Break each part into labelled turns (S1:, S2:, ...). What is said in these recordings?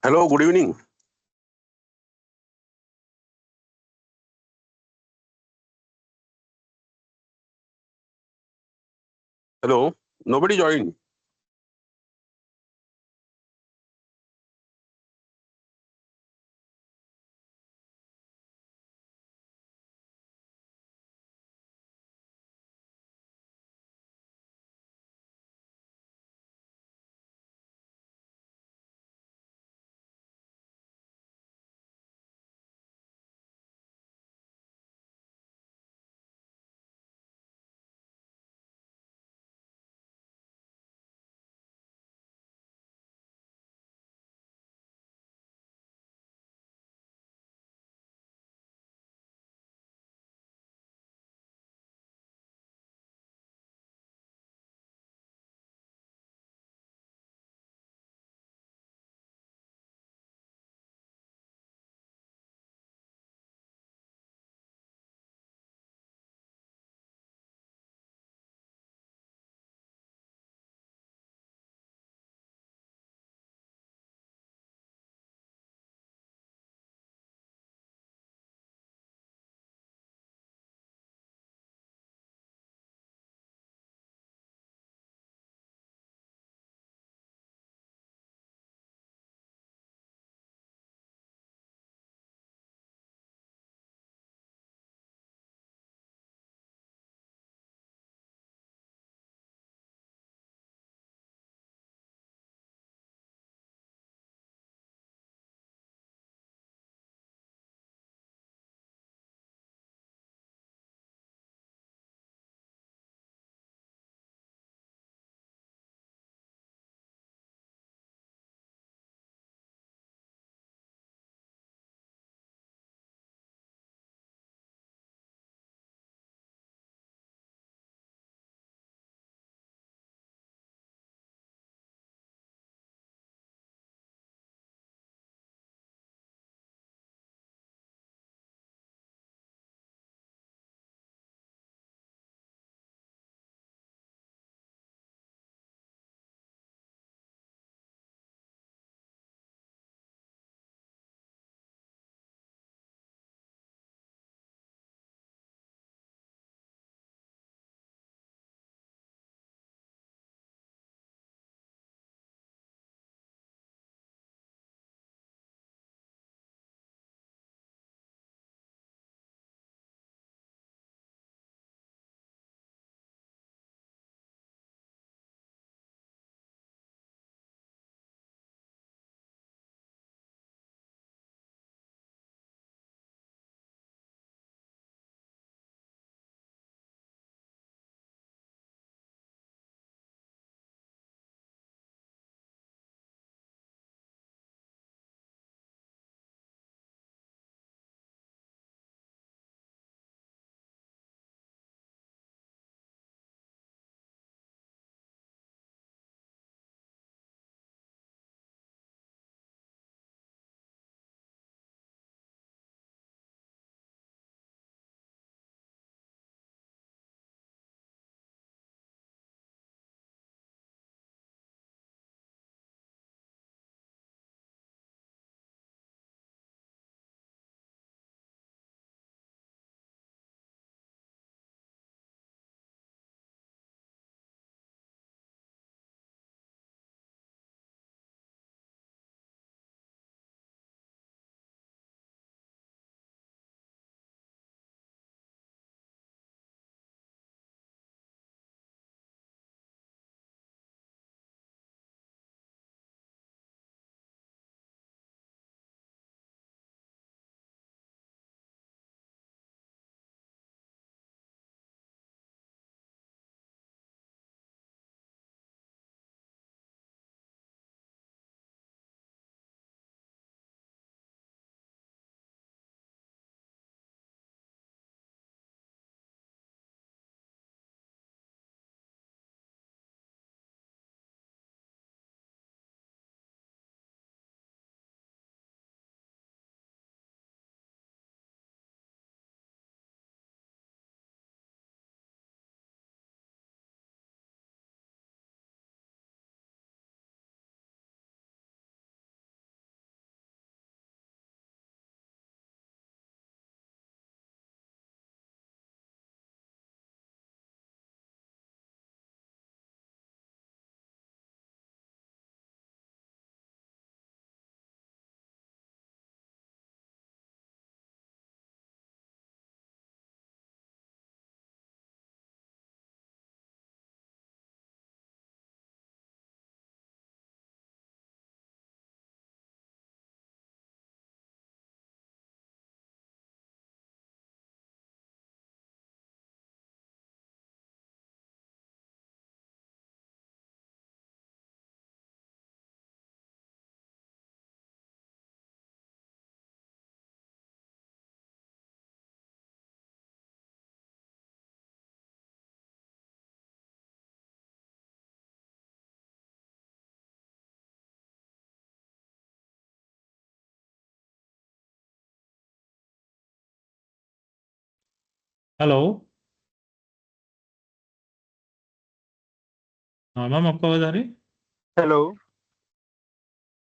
S1: Hello, good evening. Hello, nobody joined.
S2: Hello. हाँ ma'am, आपको आवाज आ रही?
S3: Hello.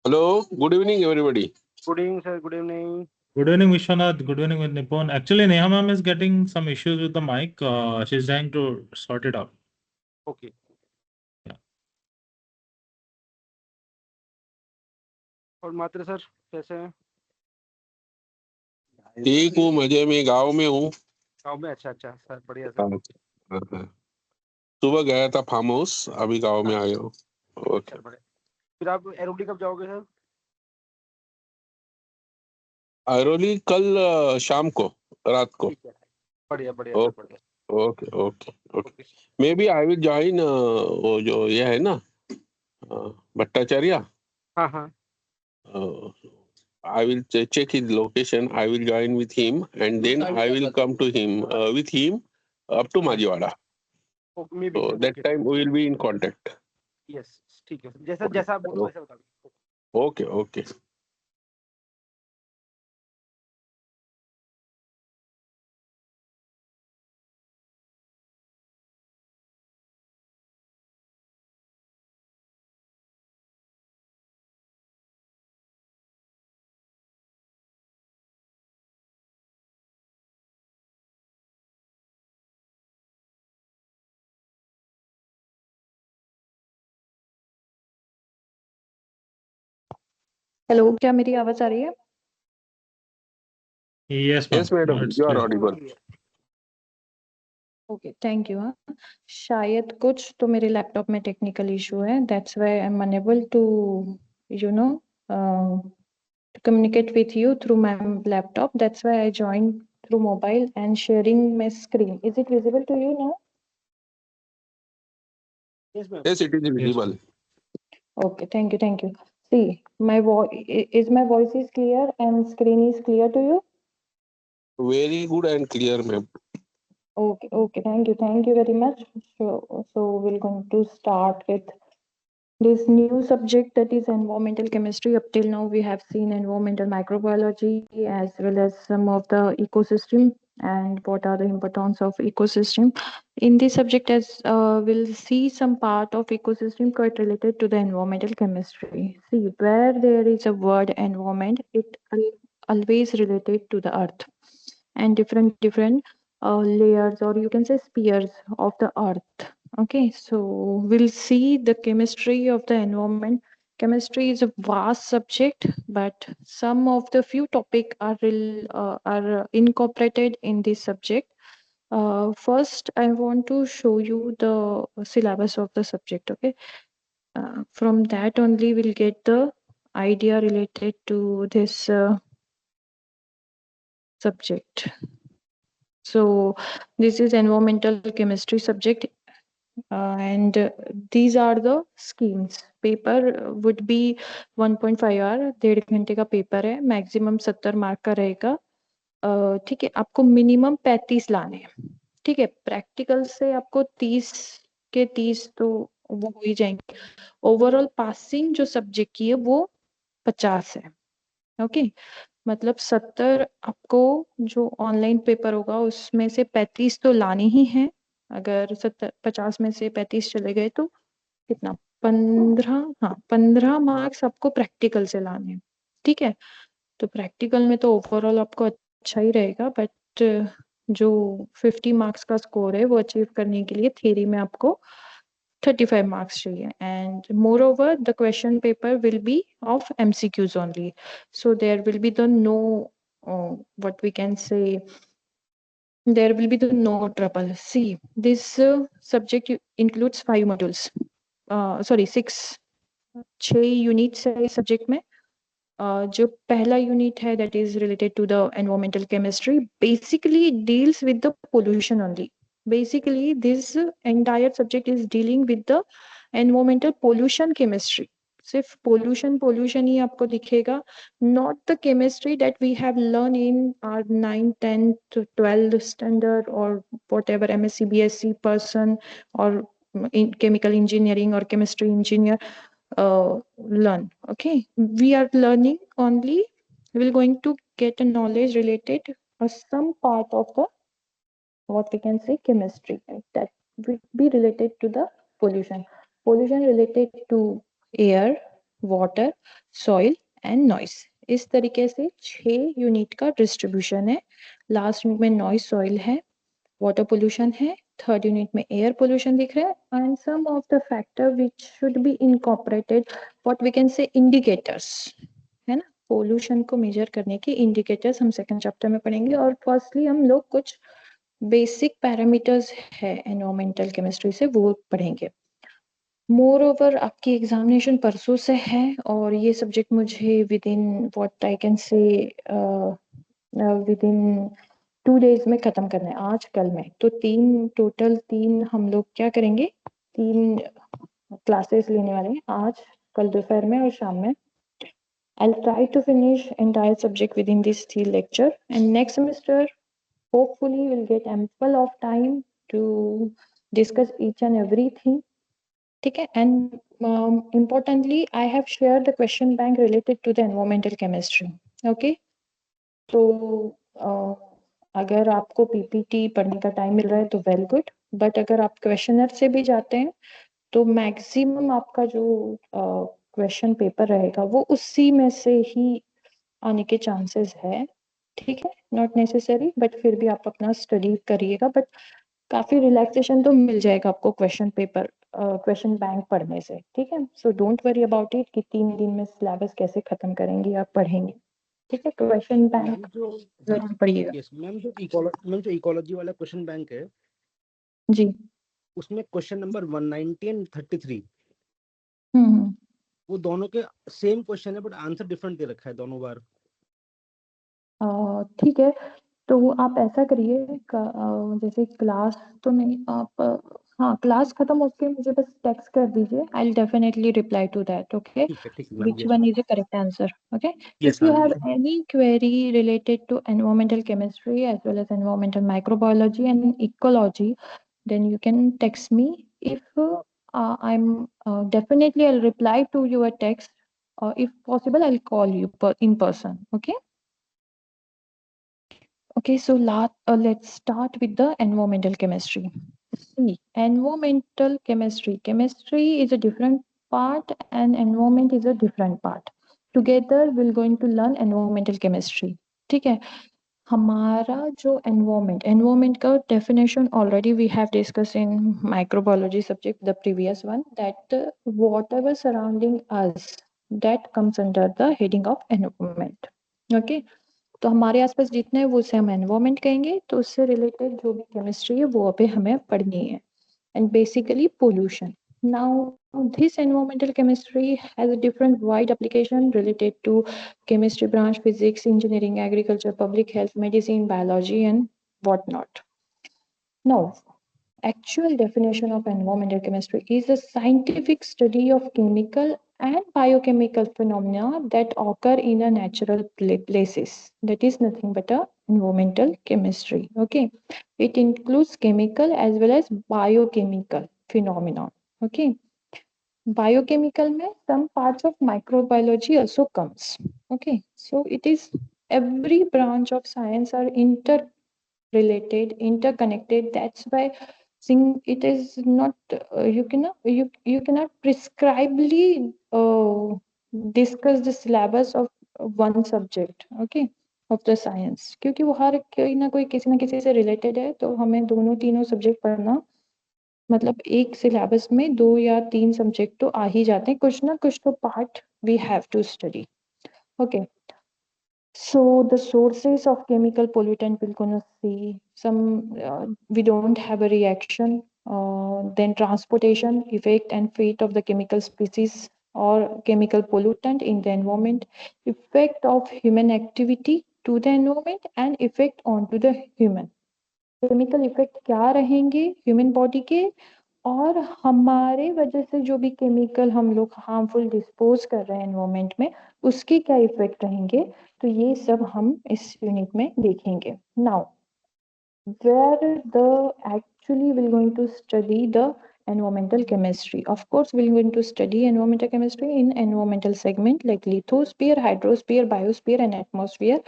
S1: Hello, good evening everybody.
S3: Good evening sir. Good evening.
S2: Good evening, Vishwanath. Good evening with Nippon. Actually, Neha ma'am is getting some issues with the mic. She's trying to sort it out.
S3: Okay.
S2: Yeah.
S3: और मात्र sir कैसे हैं?
S1: ठीक हूँ, मजे में, गांव में हूँ.
S3: गाँव में. अच्छा अच्छा सर, बढ़िया सर.
S1: हाँ. सुबह गया था फार्म हाउस, अभी गांव में आया हूँ. ओके.
S3: सर बढ़िया. फिर आप एरोडी कब जाओगे सर?
S1: आयरोली कल शाम को, रात को.
S3: ठीक है. बढ़िया बढ़िया सर, बढ़िया.
S1: Okay okay okay.
S3: Okay.
S1: Maybe I will join. वो जो ये है ना, भट्टाचार्य.
S3: हाँ हाँ.
S1: I will check his location. I will join with him, and then I will come to him with him up to Majewada.
S3: Okay. May be
S1: So
S3: sir.
S1: that time we will be in contact.
S3: Yes. ठीक है. जैसा जैसा आप बोलो वैसा बता दो.
S1: Okay, okay.
S4: Hello, क्या मेरी आवाज आ रही है?
S2: Yes, ma'am.
S1: Yes, madam.
S2: Now it's
S1: You are
S2: clear.
S1: audible.
S4: Okay, thank you. हाँ, शायद कुछ तो मेरे लैपटॉप में टेक्निकल इशू है. That's why I am unable to you know communicate with you through my laptop. That's why I joined through mobile and sharing my screen. Is it visible to you now?
S3: Yes ma'am.
S1: Yes, it is visible.
S4: Okay, thank you, thank you. See, my voice is clear and screen is clear to you?
S1: Very good and clear, ma'am.
S4: Okay, thank you very much. So we're going to start with this new subject, that is environmental chemistry. Up till now we have seen environmental microbiology as well as some of the ecosystem and what are the importance of ecosystem. In this subject, as we'll see some part of ecosystem quite related to the environmental chemistry. See, where there is a word environment, it always related to the earth and different layers, or you can say spheres of the earth. Okay, so we'll see the chemistry of the environment. Chemistry is a vast subject, but some of the few topic are incorporated in this subject. First, I want to show you the syllabus of the subject. Okay, from that only we'll get the idea related to this subject. So this is environmental chemistry subject, and these are the schemes. Paper would be 1.5 hour, 1.5 घंटे का paper है. Maximum 70 mark का रहेगा. ठीक है, आपको minimum 35 लाने हैं. ठीक है, प्रैक्टिकल से आपको 30 के 30 तो वो हो ही जाएंगे. ओवरऑल पासिंग जो सब्जेक्ट की है वो 50 है. ओके, मतलब 70 आपको जो ऑनलाइन पेपर होगा उसमें से 35 तो लाने ही है. अगर 50 में से 35 चले गए तो कितना, 15. हाँ, 15 मार्क्स आपको प्रैक्टिकल से लाने. ठीक है, तो प्रैक्टिकल में तो ओवरऑल आपको अच्छा ही रहेगा, बट जो 50 मार्क्स का स्कोर है वो अचीव करने के लिए थियरी में आपको 35 marks चाहिए. And moreover, the question paper will be of MCQs only. So there will be the no, what we can say, there will be the no trouble. See, this subject includes 5 modules. Sorry, 6 6 units है इस subject में. जो पहला unit है, that is related to the environmental chemistry, basically it deals with the pollution only. Basically this entire subject is dealing with the environmental pollution chemistry. सिर्फ pollution ही आपको दिखेगा, not the chemistry that we have learned in our 9th 10th 12th standard or whatever MSc BSc person or in chemical engineering or chemistry engineer learn. Okay, we are learning only, we're going to get a knowledge related some part of the what we can say chemistry, right? That will be related to the pollution. Pollution related to air, water, soil and noise. इस तरीके से 6 unit का distribution है. Last unit में noise, soil है, water pollution है, third unit में air pollution दिख रहा है and some of the factor which should be incorporated, what we can say indicators, है ना. पोल्यूशन को मेजर करने के इंडिकेटर्स हम सेकंड चैप्टर में पढ़ेंगे. और फर्स्टली हम लोग कुछ बेसिक पैरामीटर्स है एनवायरमेंटल केमिस्ट्री से वो पढ़ेंगे. मोर ओवर आपकी एग्जामिनेशन परसों से है और ये सब्जेक्ट मुझे with in what I can say with in 2 days में खत्म करना है, आज कल में. तो टोटल तीन हम लोग क्या करेंगे, 3 क्लासेस लेने वाले हैं, आज, कल दोपहर में और शाम में. I'll try to finish entire subject within this 3 lecture, and next semester hopefully we'll get ample of time to discuss each and everything. Okay, and importantly I have shared the question bank related to the environmental chemistry. Okay, तो अगर आपको PPT पढ़ने का time मिल रहा है तो well good, but अगर आप क्वेश्चनर से भी जाते हैं तो मैक्सिमम आपका जो क्वेश्चन पेपर रहेगा वो उसी में से ही आने के चांसेस है. ठीक है, नॉट नेसेसरी, बट फिर भी आप अपना स्टडी करिएगा. बट काफी रिलैक्सेशन तो मिल जाएगा आपको क्वेश्चन पेपर, क्वेश्चन बैंक पढ़ने से. ठीक है, so don't worry about it कि 3 दिन में सिलेबस कैसे खत्म करेंगे या पढ़ेंगे. ठीक है, क्वेश्चन बैंक
S3: जो
S4: जरूर पढ़िएगा.
S3: यस मैम, जो इकोलॉजी वाला क्वेश्चन बैंक है
S4: जी.
S3: उसमें क्वेश्चन नंबर 190 एंड 33
S4: हम्म.
S3: वो दोनों के सेम क्वेश्चन है बट आंसर डिफरेंट दे रखा है दोनों बार.
S4: ठीक है, तो आप ऐसा करिए, जैसे क्लास तो नहीं, आप हाँ क्लास खत्म होके मुझे बस टेक्स्ट कर दीजिए. I will definitely reply to that. Okay,
S3: ठीक है ma'am.
S4: which one is the correct answer. Okay,
S3: Yes,
S4: if you
S3: ma'am.
S4: have any query related to environmental chemistry as well as environmental microbiology and ecology, then you can text me. If I'm definitely I'll reply to your text, or if possible I'll call you in person. Okay. Okay, so let's start with the environmental chemistry. See, environmental chemistry. Chemistry is a different part and environment is a different part. Together we're going to learn environmental chemistry. ठीक है, हमारा जो environment का definition already we have discussed in microbiology subject, the previous one, that whatever surrounding us, that comes under the heading of environment. Okay, तो हमारे आसपास जितने हैं वो उसे हम एनवायरमेंट कहेंगे. तो उससे रिलेटेड जो भी केमिस्ट्री है वो अभी हमें पढ़नी है. And basically pollution. Now this environmental chemistry has a different wide application related to chemistry branch, physics, engineering, agriculture, public health, medicine, biology and what not. Now, actual definition of environmental chemistry is a scientific study of chemical and biochemical phenomena that occur in a natural places. That is nothing but a environmental chemistry. Okay, it includes chemical as well as biochemical phenomena. Okay, biochemical mein some parts of microbiology also comes. Okay, so it is every branch of science are interrelated, interconnected. That's why it is not you cannot prescribably discuss the syllabus of one subject. Okay, of the science, क्योंकि वो हर कोई ना कोई किसी ना किसी से related है. तो हमें दोनों तीनों सब्जेक्ट पढ़ना, मतलब एक सिलेबस में 2 या 3 सब्जेक्ट तो आ ही जाते हैं, कुछ ना कुछ तो part we have to study. Okay, so the sources of chemical pollutant we're gonna see some. We don't have a reaction, then transportation, effect and fate of the chemical species or chemical pollutant in the environment, effect of human activity to the environment and effect onto the human. Chemical effect क्या रहेंगे human body के, और हमारे वजह से जो भी chemical हम लोग हार्मफुल डिस्पोज कर रहे हैं एनवायरमेंट में उसके क्या इफेक्ट रहेंगे. तो ये सब हम इस यूनिट में देखेंगे. Now, where the actually we're going to study the environmental chemistry. Of course, we're going to study environmental chemistry in environmental segment like lithosphere, hydrosphere, biosphere and atmosphere.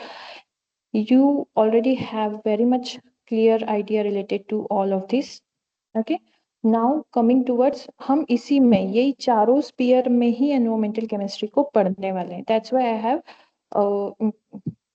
S4: You already have very much clear idea related to all of this. Okay, now coming towards, हम इसी में यही चारों spear में ही environmental chemistry को पढ़ने वाले हैं. That's why I have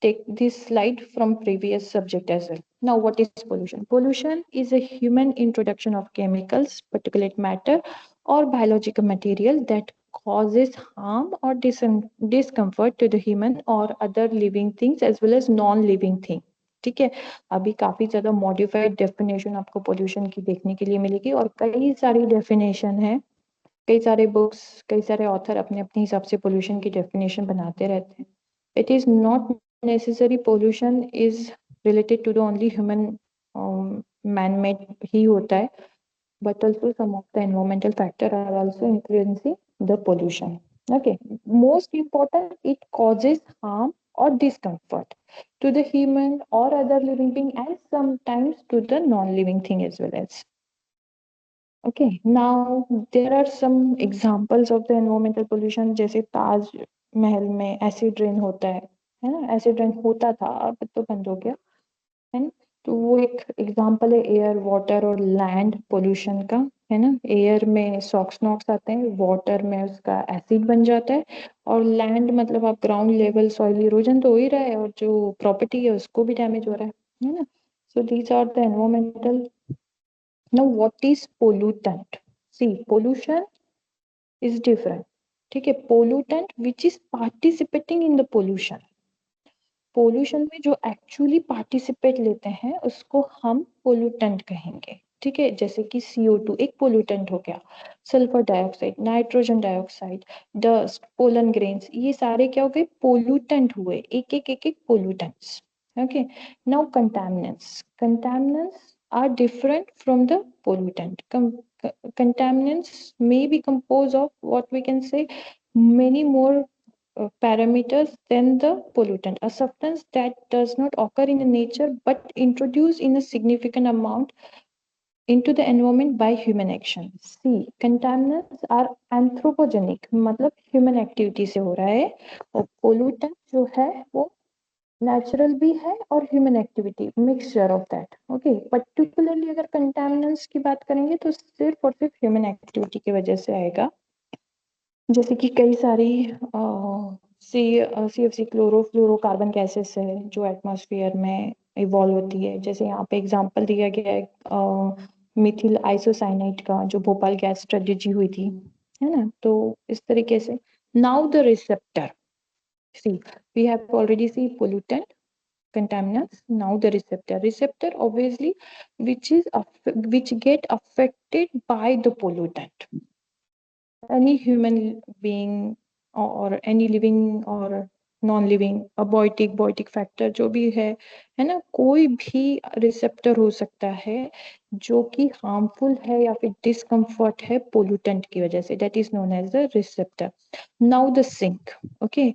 S4: take this slide from previous subject as well. Now, what is pollution? Pollution is a human introduction of chemicals, particulate matter, or biological material that causes harm or discomfort to the human or other living things as well as non-living thing. ठीक है, अभी काफी ज्यादा modified definition आपको pollution की देखने के लिए मिलेगी और कई सारी डेफिनेशन है, कई सारे बुक्स, कई सारे ऑथर अपने अपने हिसाब से पोल्यूशन की डेफिनेशन बनाते रहते हैं. It is not necessary pollution is related to the only human man-made ही होता है, but also some of the environmental factor are also influencing the pollution. Okay, most important, it causes harm or discomfort to the human or other living being and sometimes to the non-living thing as well as. Okay, now there are some examples of the environmental pollution. जैसे ताज महल में acid rain होता है ना, acid rain होता था, अब तो बंद हो गया है ना. तो वो एक एग्जांपल है एयर, वाटर और लैंड पोल्यूशन का, है ना. एयर में सॉक्स नॉक्स आते हैं, वाटर में उसका एसिड बन जाता है, और लैंड मतलब आप ग्राउंड लेवल सॉइल इरोजन तो हो ही रहा है और जो प्रॉपर्टी है उसको भी डैमेज हो रहा है ना. So these are the environmental. Now, what is pollutant? See, pollution is different. ठीक है, pollutant which is participating in the pollution. Pollution में जो एक्चुअली पार्टिसिपेट लेते हैं उसको हम पोल्यूटेंट कहेंगे. ठीक है, जैसे कि CO2 एक पोल्यूटेंट हो गया, sulphur dioxide, nitrogen dioxide, dust, pollen grains, ये सारे क्या हो गए, पोल्यूटेंट हुए, एक pollutants. Okay, now contaminants are different from the pollutant. Contaminants may be composed of what we can say many more parameters than the pollutant. A substance that does not occur in nature but introduced in a significant amount into the environment by human action. See, contaminants are anthropogenic, मतलब human activity से हो रहा है, और pollutant जो है वो natural भी है और human activity, mixture of that. Okay, particularly अगर कंटामिनेंट्स की बात करेंगे तो सिर्फ और सिर्फ ह्यूमन एक्टिविटी की वजह से आएगा. जैसे कि कई सारी CFC क्लोरोफ्लोरोकार्बन गैसेस है जो एटमॉस्फेयर में इवॉल्व होती है. जैसे यहाँ पे एग्जांपल दिया गया है मिथिल आइसोसाइनाइड का, जो भोपाल गैस ट्रेजेडी हुई थी, है ना. तो इस तरीके से. Now the receptor. See, we have already seen pollutant, contaminants. Now the receptor obviously which get affected by the pollutant. Any human being or any living or non-living, abiotic factor जो भी है ना, कोई भी रिसेप्टर हो सकता है जो कि हार्मफुल है या फिर डिस्कम्फर्ट है पोल्यूटेंट की वजह से. That is known as the receptor. Now the sink. Okay,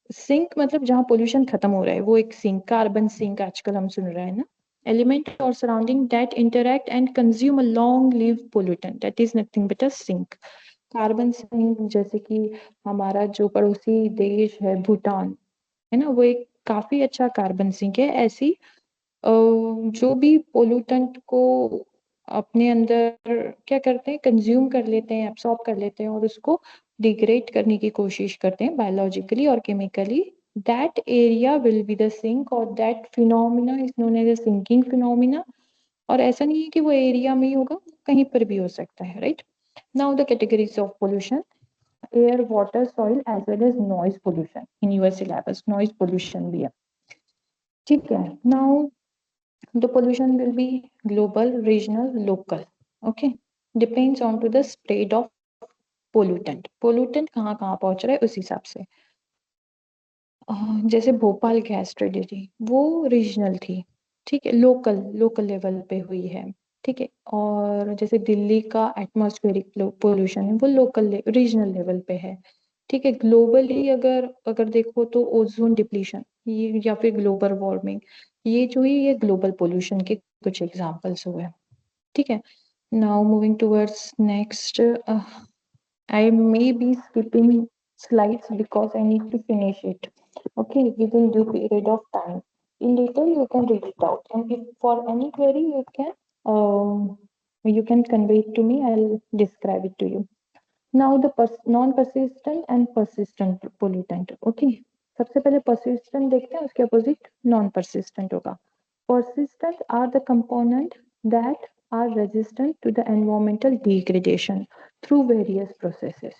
S4: sink मतलब जहां पोल्यूशन खत्म हो रहा है वो एक सिंक, कार्बन सिंक आजकल हम सुन रहे हैं ना. एलिमेंट और surrounding that interact and consume a long live pollutant, that is nothing but a sink. Carbon sink जैसे कि हमारा जो पड़ोसी देश है भूटान, है ना, वो एक काफी अच्छा कार्बन सिंक है. ऐसी जो भी पोल्यूटेंट को अपने अंदर क्या करते हैं, कंज्यूम कर लेते हैं, एब्सॉर्ब कर लेते हैं और उसको डिग्रेड करने की कोशिश करते हैं बायोलॉजिकली और chemically. That area will be the sink और that phenomena is known as a sinking phenomena. और ऐसा नहीं है कि वो एरिया में ही होगा, कहीं पर भी हो सकता है, right. Now the categories of pollution: air, water, soil as well as noise pollution. In your syllabus noise pollution भी है. ठीक है, now the pollution will be global, regional, local. Okay, depends on to the spread of pollutant. pollutant कहाँ कहाँ पहुंच रहा है उस हिसाब से. जैसे भोपाल गैस ट्रेजेडी वो रीजनल थी, ठीक है, लोकल लेवल पे हुई है, ठीक है. और जैसे दिल्ली का एटमॉस्फेरिक पोल्यूशन है वो लोकल रीजनल लेवल पे है, ठीक है. ग्लोबली अगर देखो तो ओजोन डिप्लीशन ये या फिर ग्लोबल वार्मिंग, ये जो ये ग्लोबल पोल्यूशन के कुछ एग्जांपल्स हुए, ठीक है. Now moving towards next, I may be skipping slides because I need to finish it, okay, within due period of time. in detail you can read it out, and if for any query you can convey it to me. I'll describe it to you. Now the non-persistent and persistent pollutant. Okay, सबसे पहले persistent देखते हैं, उसके opposite non-persistent होगा. Persistent are the component that are resistant to the environmental degradation through various processes.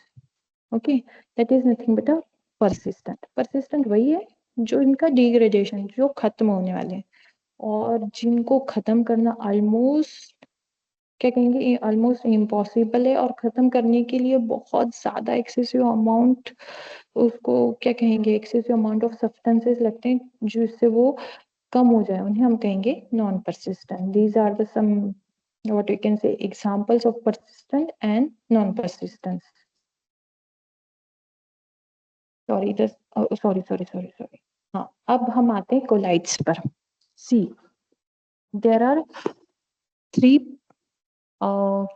S4: Okay, that is nothing but a persistent. Persistent वही है जो इनका degradation, जो खत्म होने वाले हैं, और जिनको खत्म करना ऑलमोस्ट क्या कहेंगे ऑलमोस्ट इम्पॉसिबल है, और खत्म करने के लिए बहुत ज्यादा एक्सेसिव अमाउंट, उसको क्या कहेंगे एक्सेसिव अमाउंट ऑफ सब्सटेंसेस लगते हैं जिससे वो कम हो जाए, उन्हें हम कहेंगे non persistent. These are the some what we can say examples of persistent and non persistent. Sorry. हाँ, अब हम आते हैं कोलाइड्स पर. See there are 3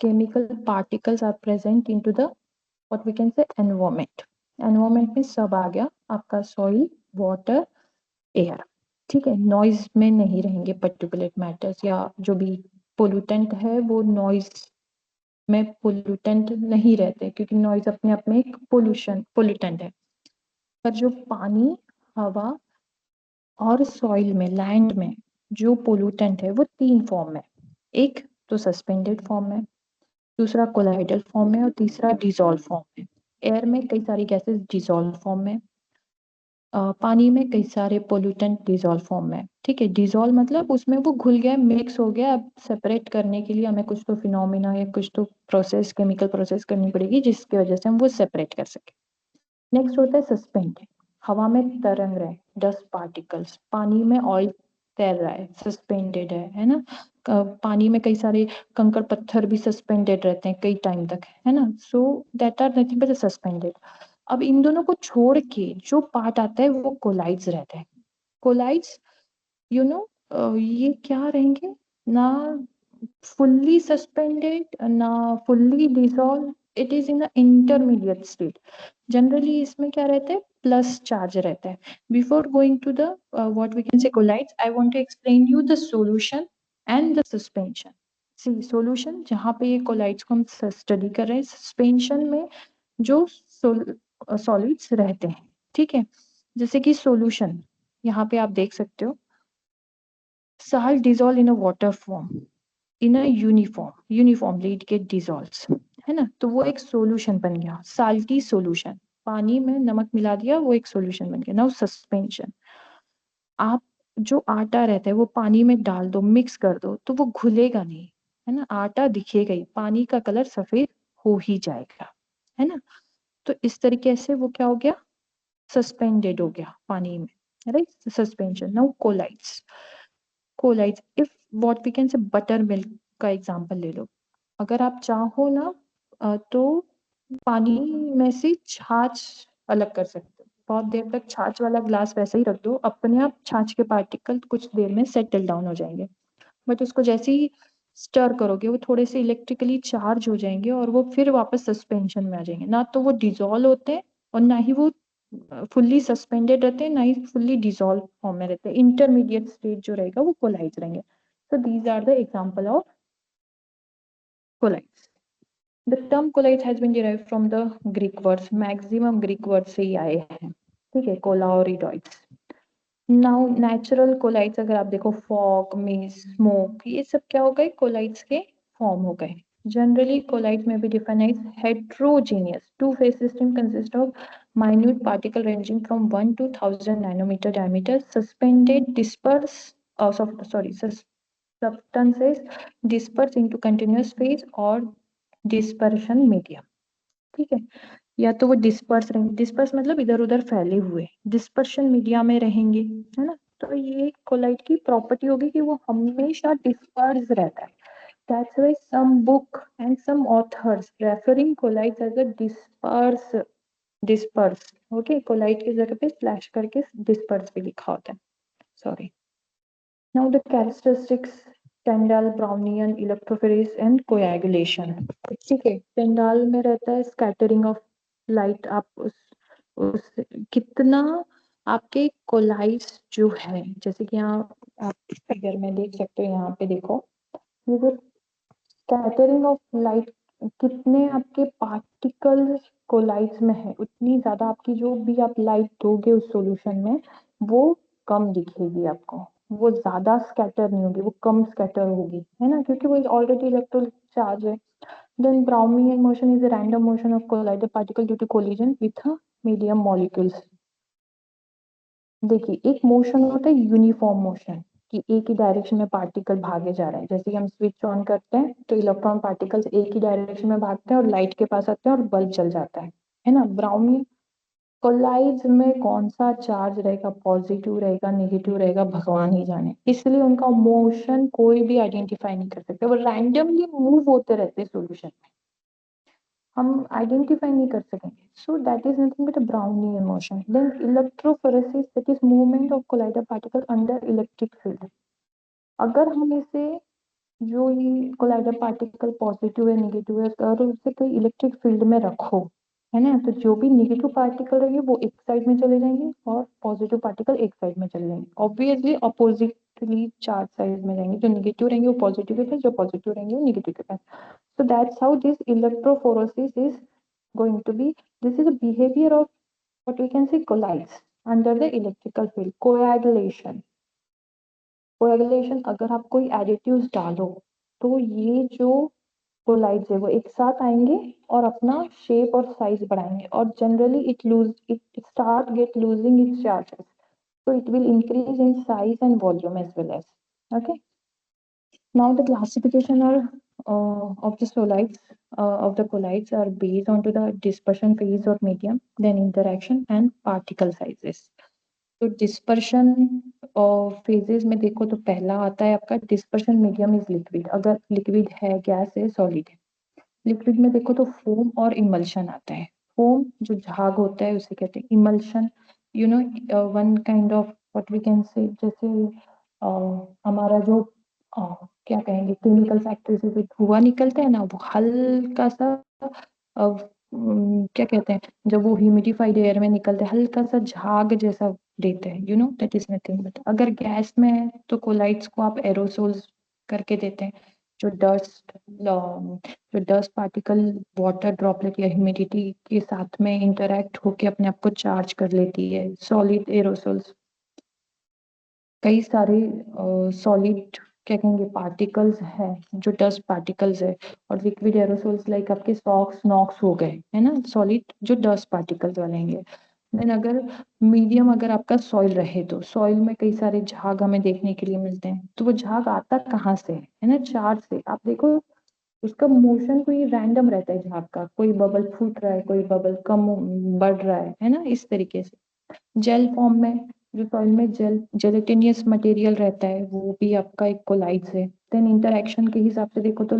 S4: chemical particles are present into the what we can say environment. Environment में सब आ गया आपका soil, water, air. ठीक है, नॉइज में नहीं रहेंगे पर्टिकुलेट मैटर्स, या जो भी पोल्यूटेंट है वो नॉइज में पोल्यूटेंट नहीं रहते, क्योंकि नॉइज अपने आप में एक पोल्यूटेंट है. पर जो पानी, हवा और सॉइल में, लैंड में जो पोल्यूटेंट है वो 3 फॉर्म में. एक तो सस्पेंडेड फॉर्म में, दूसरा कोलाइडल फॉर्म में, और तीसरा डिसॉल्व फॉर्म में. एयर में कई सारी गैसेस डिसॉल्व फॉर्म में, पानी में कई सारे पोल्यूटेंट डिसॉल्व फॉर्म में. ठीक है, डिसॉल्व मतलब उसमें वो घुल गया, मिक्स हो गया. अब सेपरेट करने के लिए हमें कुछ तो फिनोमिना या कुछ तो प्रोसेस, केमिकल प्रोसेस करनी पड़ेगी जिसकी वजह से हम वो सेपरेट कर सके. नेक्स्ट होता है सस्पेंडेड. हवा में तरंग रहे, डस्ट पार्टिकल्स. पानी में ऑयल तैर रहा है, सस्पेंडेड है ना. पानी में कई सारे कंकड़ पत्थर भी सस्पेंडेड रहते हैं कई टाइम तक, है ना. So that are nothing but suspended. अब इन दोनों को छोड़ के जो पार्ट आता है वो कोलाइड्स रहते हैं. कोलाइड्स यू नो ये क्या रहेंगे, ना फुल्ली सस्पेंडेड ना fully dissolve. It is in the intermediate state. Generally इसमें क्या रहता है, प्लस चार्ज रहता है. Before going to the what we can say colloids, I want to explain you the solution and the suspension. See solution जहाँ पे ये collides को हम स्टडी कर रहे हैं, सस्पेंशन में जो सॉलिड्स रहते हैं. ठीक है, जैसे कि सॉल्यूशन यहाँ पे आप देख सकते हो, salt dissolve in a water form in a uniformly it get dissolves, है ना. तो वो एक सॉल्यूशन बन गया, साल्टी सॉल्यूशन. पानी में नमक मिला दिया, वो एक सॉल्यूशन बन गया. नाउ सस्पेंशन, आप जो आटा रहता है वो पानी में डाल दो, मिक्स कर दो, तो वो घुलेगा नहीं, है ना. आटा दिखेगा ही, पानी का कलर सफेद हो ही जाएगा, है ना. तो इस तरीके से वो क्या हो गया, सस्पेंडेड हो गया पानी में, right. Suspension. Now colloids. Colloids, if what we can say buttermilk का एग्जांपल ले लो. अगर आप चाहो ना तो पानी में से छाछ अलग कर सकते हो. बहुत देर तक छाछ वाला ग्लास वैसे ही रख दो, अपने आप छाछ के पार्टिकल कुछ देर में सेटल डाउन हो जाएंगे. बट उसको जैसे ही स्टर करोगे वो थोड़े से इलेक्ट्रिकली चार्ज हो जाएंगे और वो फिर वापस सस्पेंशन में आ जाएंगे. ना तो वो डिसॉल्व होते हैं और ना ही वो फुल्ली सस्पेंडेड रहते हैं, ना ही फुल्ली डिसॉल्व फॉर्म में रहते हैं. इंटरमीडिएट स्टेज जो रहेगा वो कोलाइड्स रहेंगे. So these are the example of colloids. The term colloid has been derived from the Greek words. Maximum Greek word से ही आए हैं. ठीक है, कोला और इडॉइड्स. नाउ नेचुरल कोलाइड्स अगर आप देखो, फॉग, मिस्ट, स्मोक, ये सब क्या हो गए, कोलाइड्स के फॉर्म हो गए. Generally, colloids may be defined as heterogeneous two-phase system consist of minute particle ranging from 1 to 1000 nanometer diameter, suspended, substances dispersed into continuous phase or dispersion medium. ठीक है, या तो वो डिस्पर्स रहेंगे, डिस्पर्स मतलब इधर उधर फैले हुए, डिस्पर्शन मीडिया में रहेंगे, है ना. तो ये कोलाइड की प्रॉपर्टी होगी कि वो हमेशा डिस्पर्स रहता है. That's why some book and some authors referring colloids as a disperse. Okay, colloid की जगह पे स्लैश करके disperse भी लिखा होता है. Sorry. Now the characteristics Tyndall, Brownian, electrophoresis and coagulation. ठीक है, Tyndall में रहता है scattering of light. आप उस कितना आपके कोलाइड्स जो है, जैसे कि यहाँ आप फिगर में देख सकते हो, यहाँ पे देखो ये जो स्कैटरिंग ऑफ लाइट, कितने आपके पार्टिकल्स कोलाइड्स में है, उतनी ज्यादा आपकी जो भी आप लाइट दोगे उस सॉल्यूशन में वो कम दिखेगी आपको, वो ज्यादा स्कैटर नहीं होगी, वो कम स्कैटर होगी, है ना, क्योंकि वो ऑलरेडी इलेक्ट्रिक चार्ज है। Then Brownian motion is a random motion of collider particle due to collision with a medium molecules. देखिए, एक मोशन होता है यूनिफॉर्म मोशन, कि एक ही डायरेक्शन में पार्टिकल भागे जा रहे हैं, जैसे कि हम स्विच ऑन करते हैं तो इलेक्ट्रॉन पार्टिकल्स एक ही डायरेक्शन में भागते हैं और लाइट के पास आते हैं और बल्ब जल जाता है ना। ब्राउनी कोलाइड्स में कौन सा चार्ज रहेगा, पॉजिटिव रहेगा नेगेटिव रहेगा, भगवान ही जाने, इसलिए उनका मोशन कोई भी आइडेंटिफाई नहीं कर सकते, वो रैंडमली मूव होते रहते हैं सॉल्यूशन में, हम आइडेंटिफाई नहीं कर सकेंगे। So that is nothing but a Brownian motion. Then electrophoresis, that is movement of colloidal particle under electric field. अगर हम इसे, जो ये कोलाइडर पार्टिकल पॉजिटिव है नेगेटिव है, अगर उसे कोई इलेक्ट्रिक फील्ड में रखो, है ना, तो जो भी नेगेटिव पार्टिकल रहेंगे वो एक साइड में चले जाएंगे और पॉजिटिव पार्टिकल एक साइड में चले जाएंगे, ऑब्वियसली अपोजिटली चार्ज साइड में जाएंगे, जो नेगेटिव रहेंगे वो पॉजिटिव के पास, जो पॉजिटिव रहेंगे वो नेगेटिव के पास। So that's how this electrophoresis is going to be. This is a behavior of what we can say collides under the electrical field. Coagulation. Coagulation, अगर आप कोई additives डालो तो ये जो कोलाइड्स है वो एक साथ आएंगे और अपना शेप और साइज बढ़ाएंगे, और generally it start get losing its charges, so it will increase in size and volume as well as. Okay. Now the classification of the solids of the colloids are based onto the dispersion phase or medium, then interaction and particle sizes. तो dispersion phases में देखो तो पहला आता है आपका dispersion medium is liquid, अगर liquid है, गैस है, सॉलिड है। लिक्विड में देखो तो फोम और इमल्शन आता है। फोम जो झाग होता है उसे कहते हैं, emulsion you know one kind of what we can say, जैसे हमारा जो क्या कहेंगे, केमिकल फैक्ट्री से जो धुआं निकलता है ना, वो हल्का सा क्या कहते हैं, जब वो ह्यूमिडिफाइड एयर में निकलता है हल्का सा झाग जैसा देते हैं, दैट इज नथिंग बट, अगर गैस में है तो कोलाइड्स को आप एरोसोल्स करके देते हैं, जो डस्ट पार्टिकल वाटर ड्रॉपलेट या ह्यूमिडिटी के साथ में इंटरेक्ट होके अपने आप को चार्ज कर लेती है, सॉलिड एरोसोल्स। कई सारे सॉलिड क्या कहेंगे पार्टिकल्स हैं जो डस्ट पार्टिकल्स है, और लिक्विड एरोसोल्स लाइक आपके सॉक्स नॉक्स हो गए, है ना, सॉलिड जो डस्ट पार्टिकल्स वाले हैं। देन अगर मीडियम, अगर आपका सॉइल रहे तो सॉइल में कई सारे झाग हमें देखने के लिए मिलते हैं, तो वो झाग आता कहाँ से है ना, चार्ज से। आप देखो उसका मोशन कोई रैंडम रहता है झाग का, कोई बबल फूट रहा है, कोई बबल कम बढ़ रहा है ना, इस तरीके से। जेल फॉर्म में, जो सॉइल में जेलेटिनियस मटेरियल रहता है वो भी आपका एक कोलाइड्स है। देन इंटरेक्शन के हिसाब से देखो तो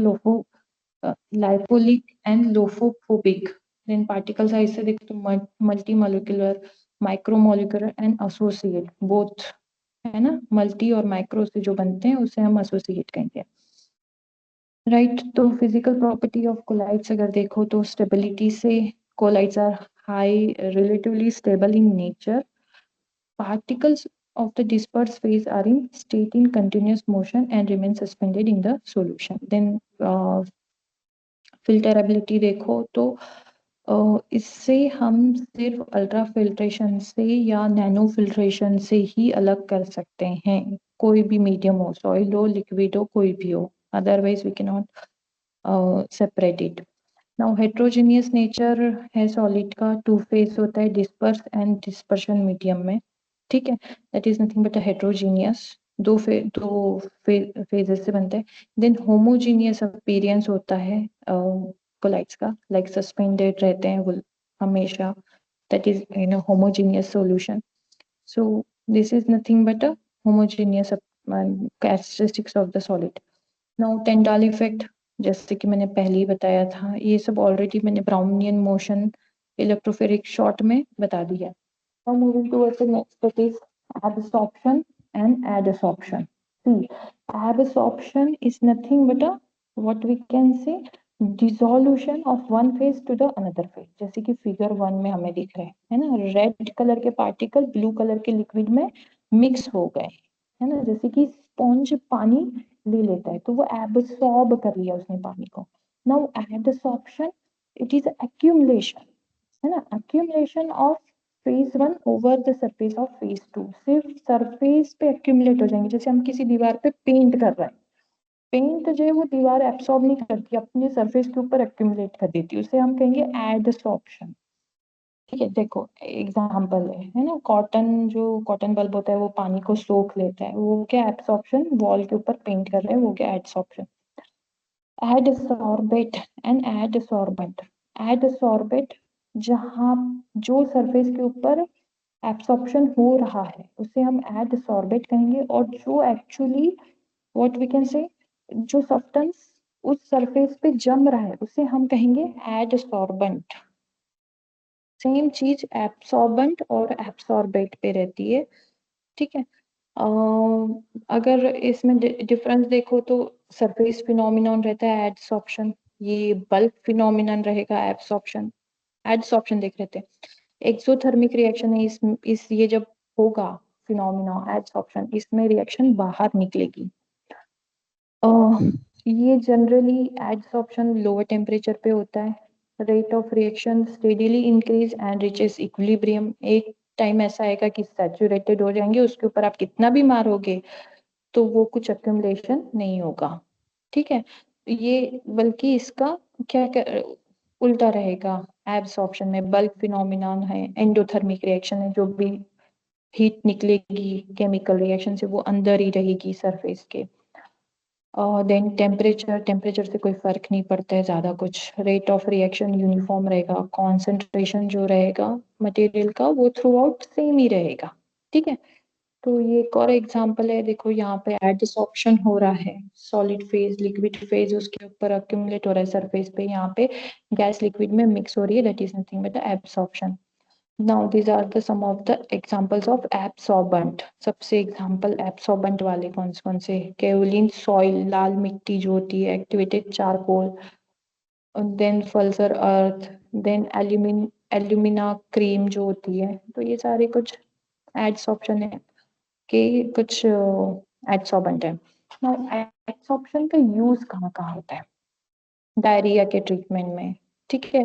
S4: lyophilic and lyophobic. Then particle size से देखो तो multi molecular, micromolecular and associate both, है ना, मल्टी और माइक्रो से जो बनते हैं उसे हम एसोसिएट कहेंगे, राइट। तो फिजिकल प्रॉपर्टी ऑफ कोलाइड्स अगर देखो तो स्टेबिलिटी से colloids are high, relatively stable in nature. Particles of the dispersed phase are in state in continuous motion and remain suspended in the solution. Then filterability देखो तो इससे हम सिर्फ ultra filtration से या नैनो फिल्ट्रेशन से ही अलग कर सकते हैं, कोई भी मीडियम हो, सॉइल हो, लिक्विड हो, कोई भी हो, otherwise we can not separate it. Now heterogeneous nature है सॉलिड का, टू फेज होता है, डिस्पर्स एंड डिस्पर्शन मीडियम में, ठीक है, that is nothing but heterogeneous, दो फेजेस से बनते हैं। देन होमोजीनियस अपीयरेंस होता है कोलाइड्स का, लाइक सस्पेंडेड रहते हैं वो हमेशा, that is in a homogeneous solution. So this is nothing but a homogeneous characteristics of the solid. Now टेंडाल effect, जैसे कि मैंने पहले ही बताया था, ये सब ऑलरेडी मैंने ब्राउनियन मोशन इलेक्ट्रोफेरिक शॉर्ट में बता दिया। Now moving towards the next, that is absorption and adsorption. See, absorption is nothing but a, what we can say, dissolution of one phase two the another phase, जैसे कि figure 1 में हमें दिख रहा है ना, रेड कलर के particle blue colour के लिक्विड में मिक्स हो गए, है ना, जैसे कि स्पॉन्ज पानी ले लेता है तो वो एब्सॉर्ब कर लिया उसने पानी को। Now adsorption, it is accumulation, है ना, accumulation of phase 1 over the surface of phase 2, सिर्फ सरफेस पे एक्यूमुलेट हो जाएंगे। जैसे हम किसी दीवार पे पेंट कर रहे हैं, पेंट जो है वो दीवार एब्सॉर्ब नहीं करती, अपने सरफेस के ऊपर एक्यूमुलेट कर देती है, उसे हम कहेंगे एडसॉर्प्शन। ठीक है, देखो एग्जांपल है ना, कॉटन, जो कॉटन बल्ब होता है वो पानी को सोख लेता है, वो क्या एब्सॉर्प्शन, वॉल के ऊपर पेंट कर रहे हैं, वो क्या एडसॉर्प्शन। एडसॉर्बेट एंड एडसॉर्बेंट, एडसॉर्बेट जहाँ जो सरफेस के ऊपर एब्सॉर्प्शन हो रहा है उसे हम एडसॉर्बेट कहेंगे, और जो एक्चुअली व्हाट वी कैन से, जो सब्सटेंस उस सरफेस पे जम रहा है उसे हम कहेंगे एडसॉर्बेंट। सेम चीज एब्सॉर्बेंट और एब्सॉर्बेट पे रहती है। ठीक है, अगर इसमें डिफरेंस देखो तो सरफेस फिनोमिनन रहता है एडसॉर्प्शन, ये बल्क फिनोमिनन रहेगा एब्सॉर्प्शन। एडसॉर्प्शन देख रहे थे, एक्सोथर्मिक रिएक्शन है, इस ये जब होगा फिनोमिना एडसॉर्प्शन, इसमें रिएक्शन बाहर निकलेगी। ये जनरली एडसॉर्प्शन लोअर टेम्परेचर पे होता है, rate of reaction steadily increase and reaches equilibrium, एक टाइम ऐसा आएगा कि सैचुरेटेड हो जाएंगे, उसके ऊपर आप कितना भी मारोगे तो वो कुछ एक्यूमुलेशन नहीं होगा। ठीक है, ये बल्कि इसका उल्टा रहेगा, एब्सॉर्प्शन में बल्क फिनोमिनन है, एंडोथर्मिक रिएक्शन है, जो भी हीट निकलेगी केमिकल रिएक्शन से वो अंदर ही रहेगी सरफेस के। देन टेम्परेचर से कोई फर्क नहीं पड़ता है ज्यादा कुछ, रेट ऑफ रिएक्शन यूनिफॉर्म रहेगा, कॉन्सेंट्रेशन जो रहेगा मटेरियल का वो थ्रू आउट सेम ही रहेगा। ठीक है, तो ये एक और एग्जांपल है, देखो यहाँ पे एडसॉर्प्शन हो रहा है, सॉलिड फेज लिक्विड फेज उसके ऊपर अक्यूमुलेट हो रहा है सरफेस पे, यहाँ पे गैस लिक्विड में मिक्स हो रही है, that is nothing but absorption. Now these are the some of the examples of absorbent। सबसे एग्जाम्पल एब्सॉर्बेंट वाले कौन से, केओलिन सॉइल, लाल मिट्टी जो होती है, एक्टिवेटेड चारकोल, देन फल्सर अर्थ, देन एल्यूमिना क्रीम जो होती है, तो ये सारे कुछ एड्सॉर्प्शन है के कुछ एड्सॉर्बेंट है। एड्सॉर्प्शन का यूज कहाँ कहाँ होता है, डायरिया के ट्रीटमेंट में। ठीक है,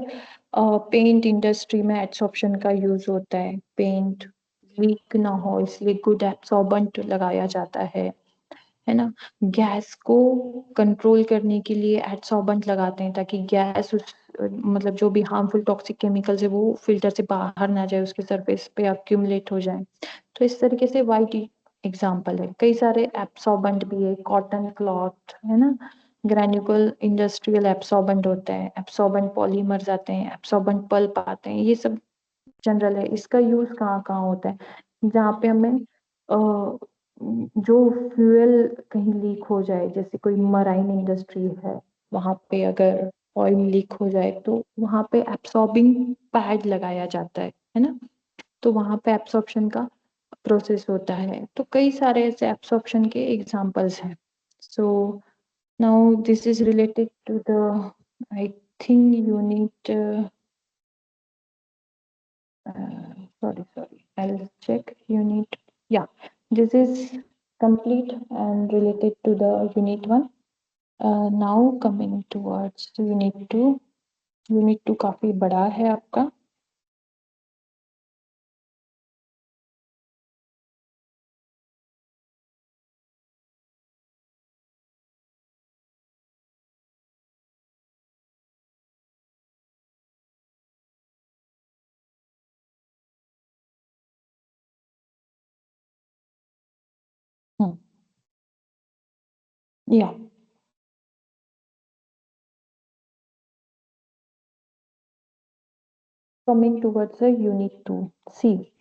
S4: पेंट इंडस्ट्री में एब्सॉर्प्शन का यूज होता है, पेंट लीक ना हो इसलिए गुड एब्सॉर्बेंट लगाया जाता है ना। गैस को कंट्रोल करने के लिए एब्सॉर्बेंट लगाते हैं ताकि गैस उस मतलब जो भी हार्मफुल टॉक्सिक केमिकल्स है वो फिल्टर से बाहर ना जाए, उसके सरफेस पे अक्यूमुलेट हो जाए। तो इस तरीके से वाइट एग्जाम्पल है, कई सारे एब्सॉर्बेंट भी है, कॉटन क्लॉथ है ना, ग्रेन्यूल इंडस्ट्रियल एब्सॉर्बेंट होता है, एब्सॉर्बेंट पॉलीमर्स आते हैं, एब्सॉर्बेंट पल्प आते हैं, ये सब जनरल है। इसका यूज कहाँ कहाँ होता है, जहाँ पे हमें जो फ्यूल कहीं लीक हो जाए, जैसे कोई मराइन इंडस्ट्री है वहां पे अगर ऑयल लीक हो जाए तो वहां पे एब्सॉर्बिंग पैड लगाया जाता है ना, तो वहां पे एब्सॉर्प्शन का प्रोसेस होता है। तो कई सारे ऐसे एब्सॉर्प्शन के एग्जांपल्स हैं। So now this is related to the, I think unit sorry, I'll check unit. Yeah, this is complete and related to the unit 1. Now coming towards unit 2. Unit 2 काफी बड़ा है आपका। Yeah. Coming towards the unit 2. See,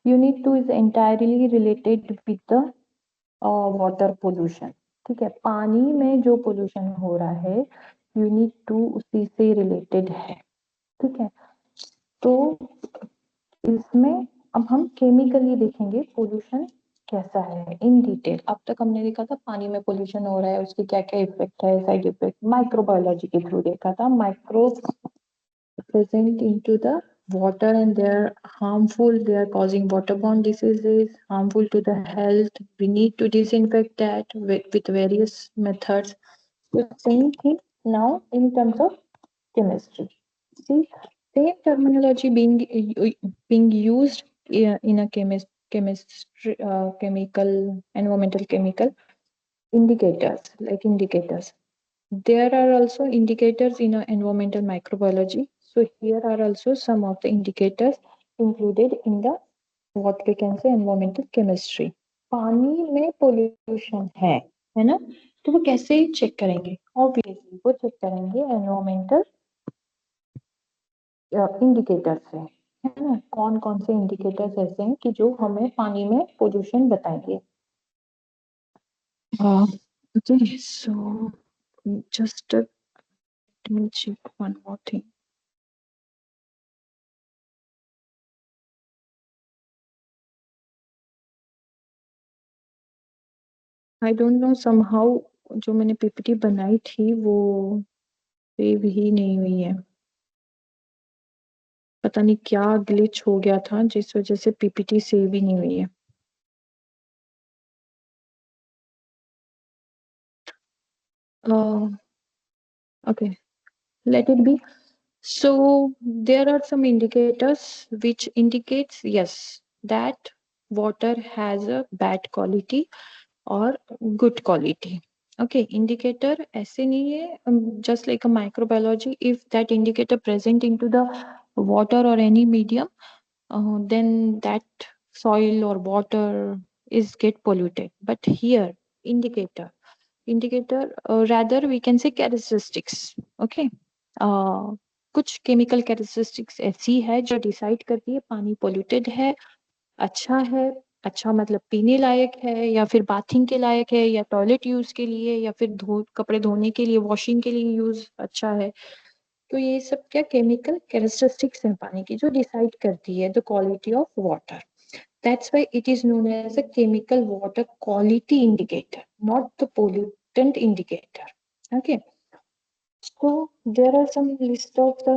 S4: unit 2 is entirely related with the water pollution। ठीक है, पानी में जो pollution हो रहा है यूनिट 2 उसी से रिलेटेड है। ठीक है, तो इसमें अब हम केमिकली देखेंगे पोल्यूशन कैसा है इन डिटेल। अब तक हमने देखा था पानी में पोल्यूशन हो रहा है, उसके क्या क्या इफेक्ट है, साइड इफेक्ट माइक्रोबायोलॉजी के थ्रू देखा था। Microbes present into the water and they are harmful, they are causing waterborne diseases, harmful to the health. We need to disinfect that with various methods. So same thing now in terms of chemistry. See, same terminology being used in a chemistry, chemical, environmental chemical indicators, like indicators. There are also indicators in environmental microbiology. So here are also some of the indicators included in the what we can say environmental chemistry. पानी में pollution है ना, तो वो कैसे check करेंगे? Obviously वो check करेंगे एनवायरमेंटल इंडिकेटर से, है ना। कौन कौन से इंडिकेटर्स ऐसे हैं कि जो हमें पानी में पोल्यूशन बताएंगे? Okay, so just let me check one more thing. I don't know, somehow जो मैंने पीपीटी बनाई थी वो सेव ही नहीं हुई है। पता नहीं क्या ग्लिच हो गया था जिस वजह से पीपीटी सेव ही नहीं हुई है। Okay, let it be. So there are some indicators which indicates yes that water has a bad quality or good quality. Okay, indicator ऐसे नहीं है, just like a microbiology, if that indicator present into the water or any medium, then that soil or water is get polluted. But here indicator rather we can say characteristics. Okay, कुछ chemical characteristics ऐसी है जो decide करती है पानी polluted है, अच्छा मतलब पीने लायक है या फिर बाथिंग के लायक है या टॉयलेट यूज के लिए या फिर कपड़े धोने के लिए वॉशिंग के लिए यूज अच्छा है। तो ये सब क्या केमिकल कैरेक्टरिस्टिक्स है पानी की जो डिसाइड करती है the quality of water. That's why it is known as a chemical water quality indicator, not the pollutant indicator. Okay. So there are some list of the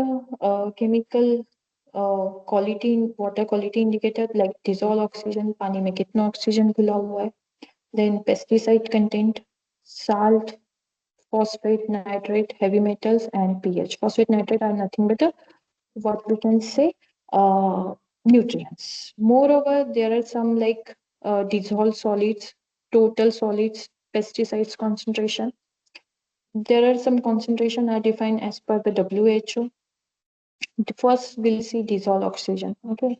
S4: chemical water quality indicator like dissolved oxygen, पानी में कितना oxygen घुला हुआ है, then pesticide content, salt, phosphate, nitrate, heavy metals, and pH. Phosphate, nitrate are nothing but what we can say nutrients. Moreover, there are some like dissolved solids, total solids, pesticides concentration. There are some concentration are defined as per the WHO. First, we'll see dissolved oxygen. Okay,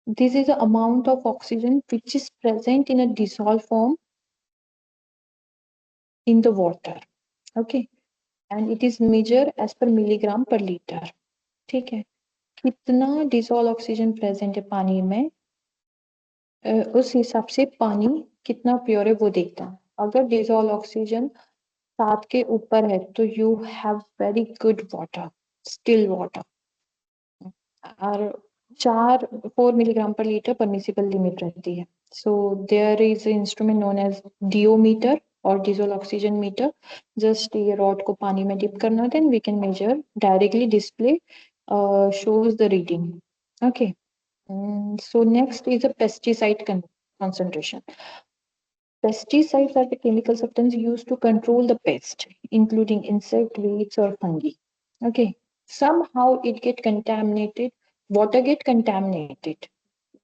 S4: this is the amount of oxygen which is present in a dissolved form in the water. Okay, and it is measured as per milligram per liter. ठीक है, कितना dissolve oxygen present है पानी में, उस हिसाब से पानी कितना प्योर है वो देखता है। अगर डिसॉल्व ऑक्सीजन 7 के ऊपर है तो you have very good water, still water. और 4 milligram per litre permissible limit रहती है। So there is instrument known as DO meter और डिसॉल्व ऑक्सीजन मीटर। जस्ट ये रॉड को पानी में डिप करना, then we can measure directly display shows the reading. Okay. So next is a pesticide concentration. Pesticides are the chemical substance used to control the pest, including insect, weeds, or fungi. Okay. Somehow it get contaminated, water get contaminated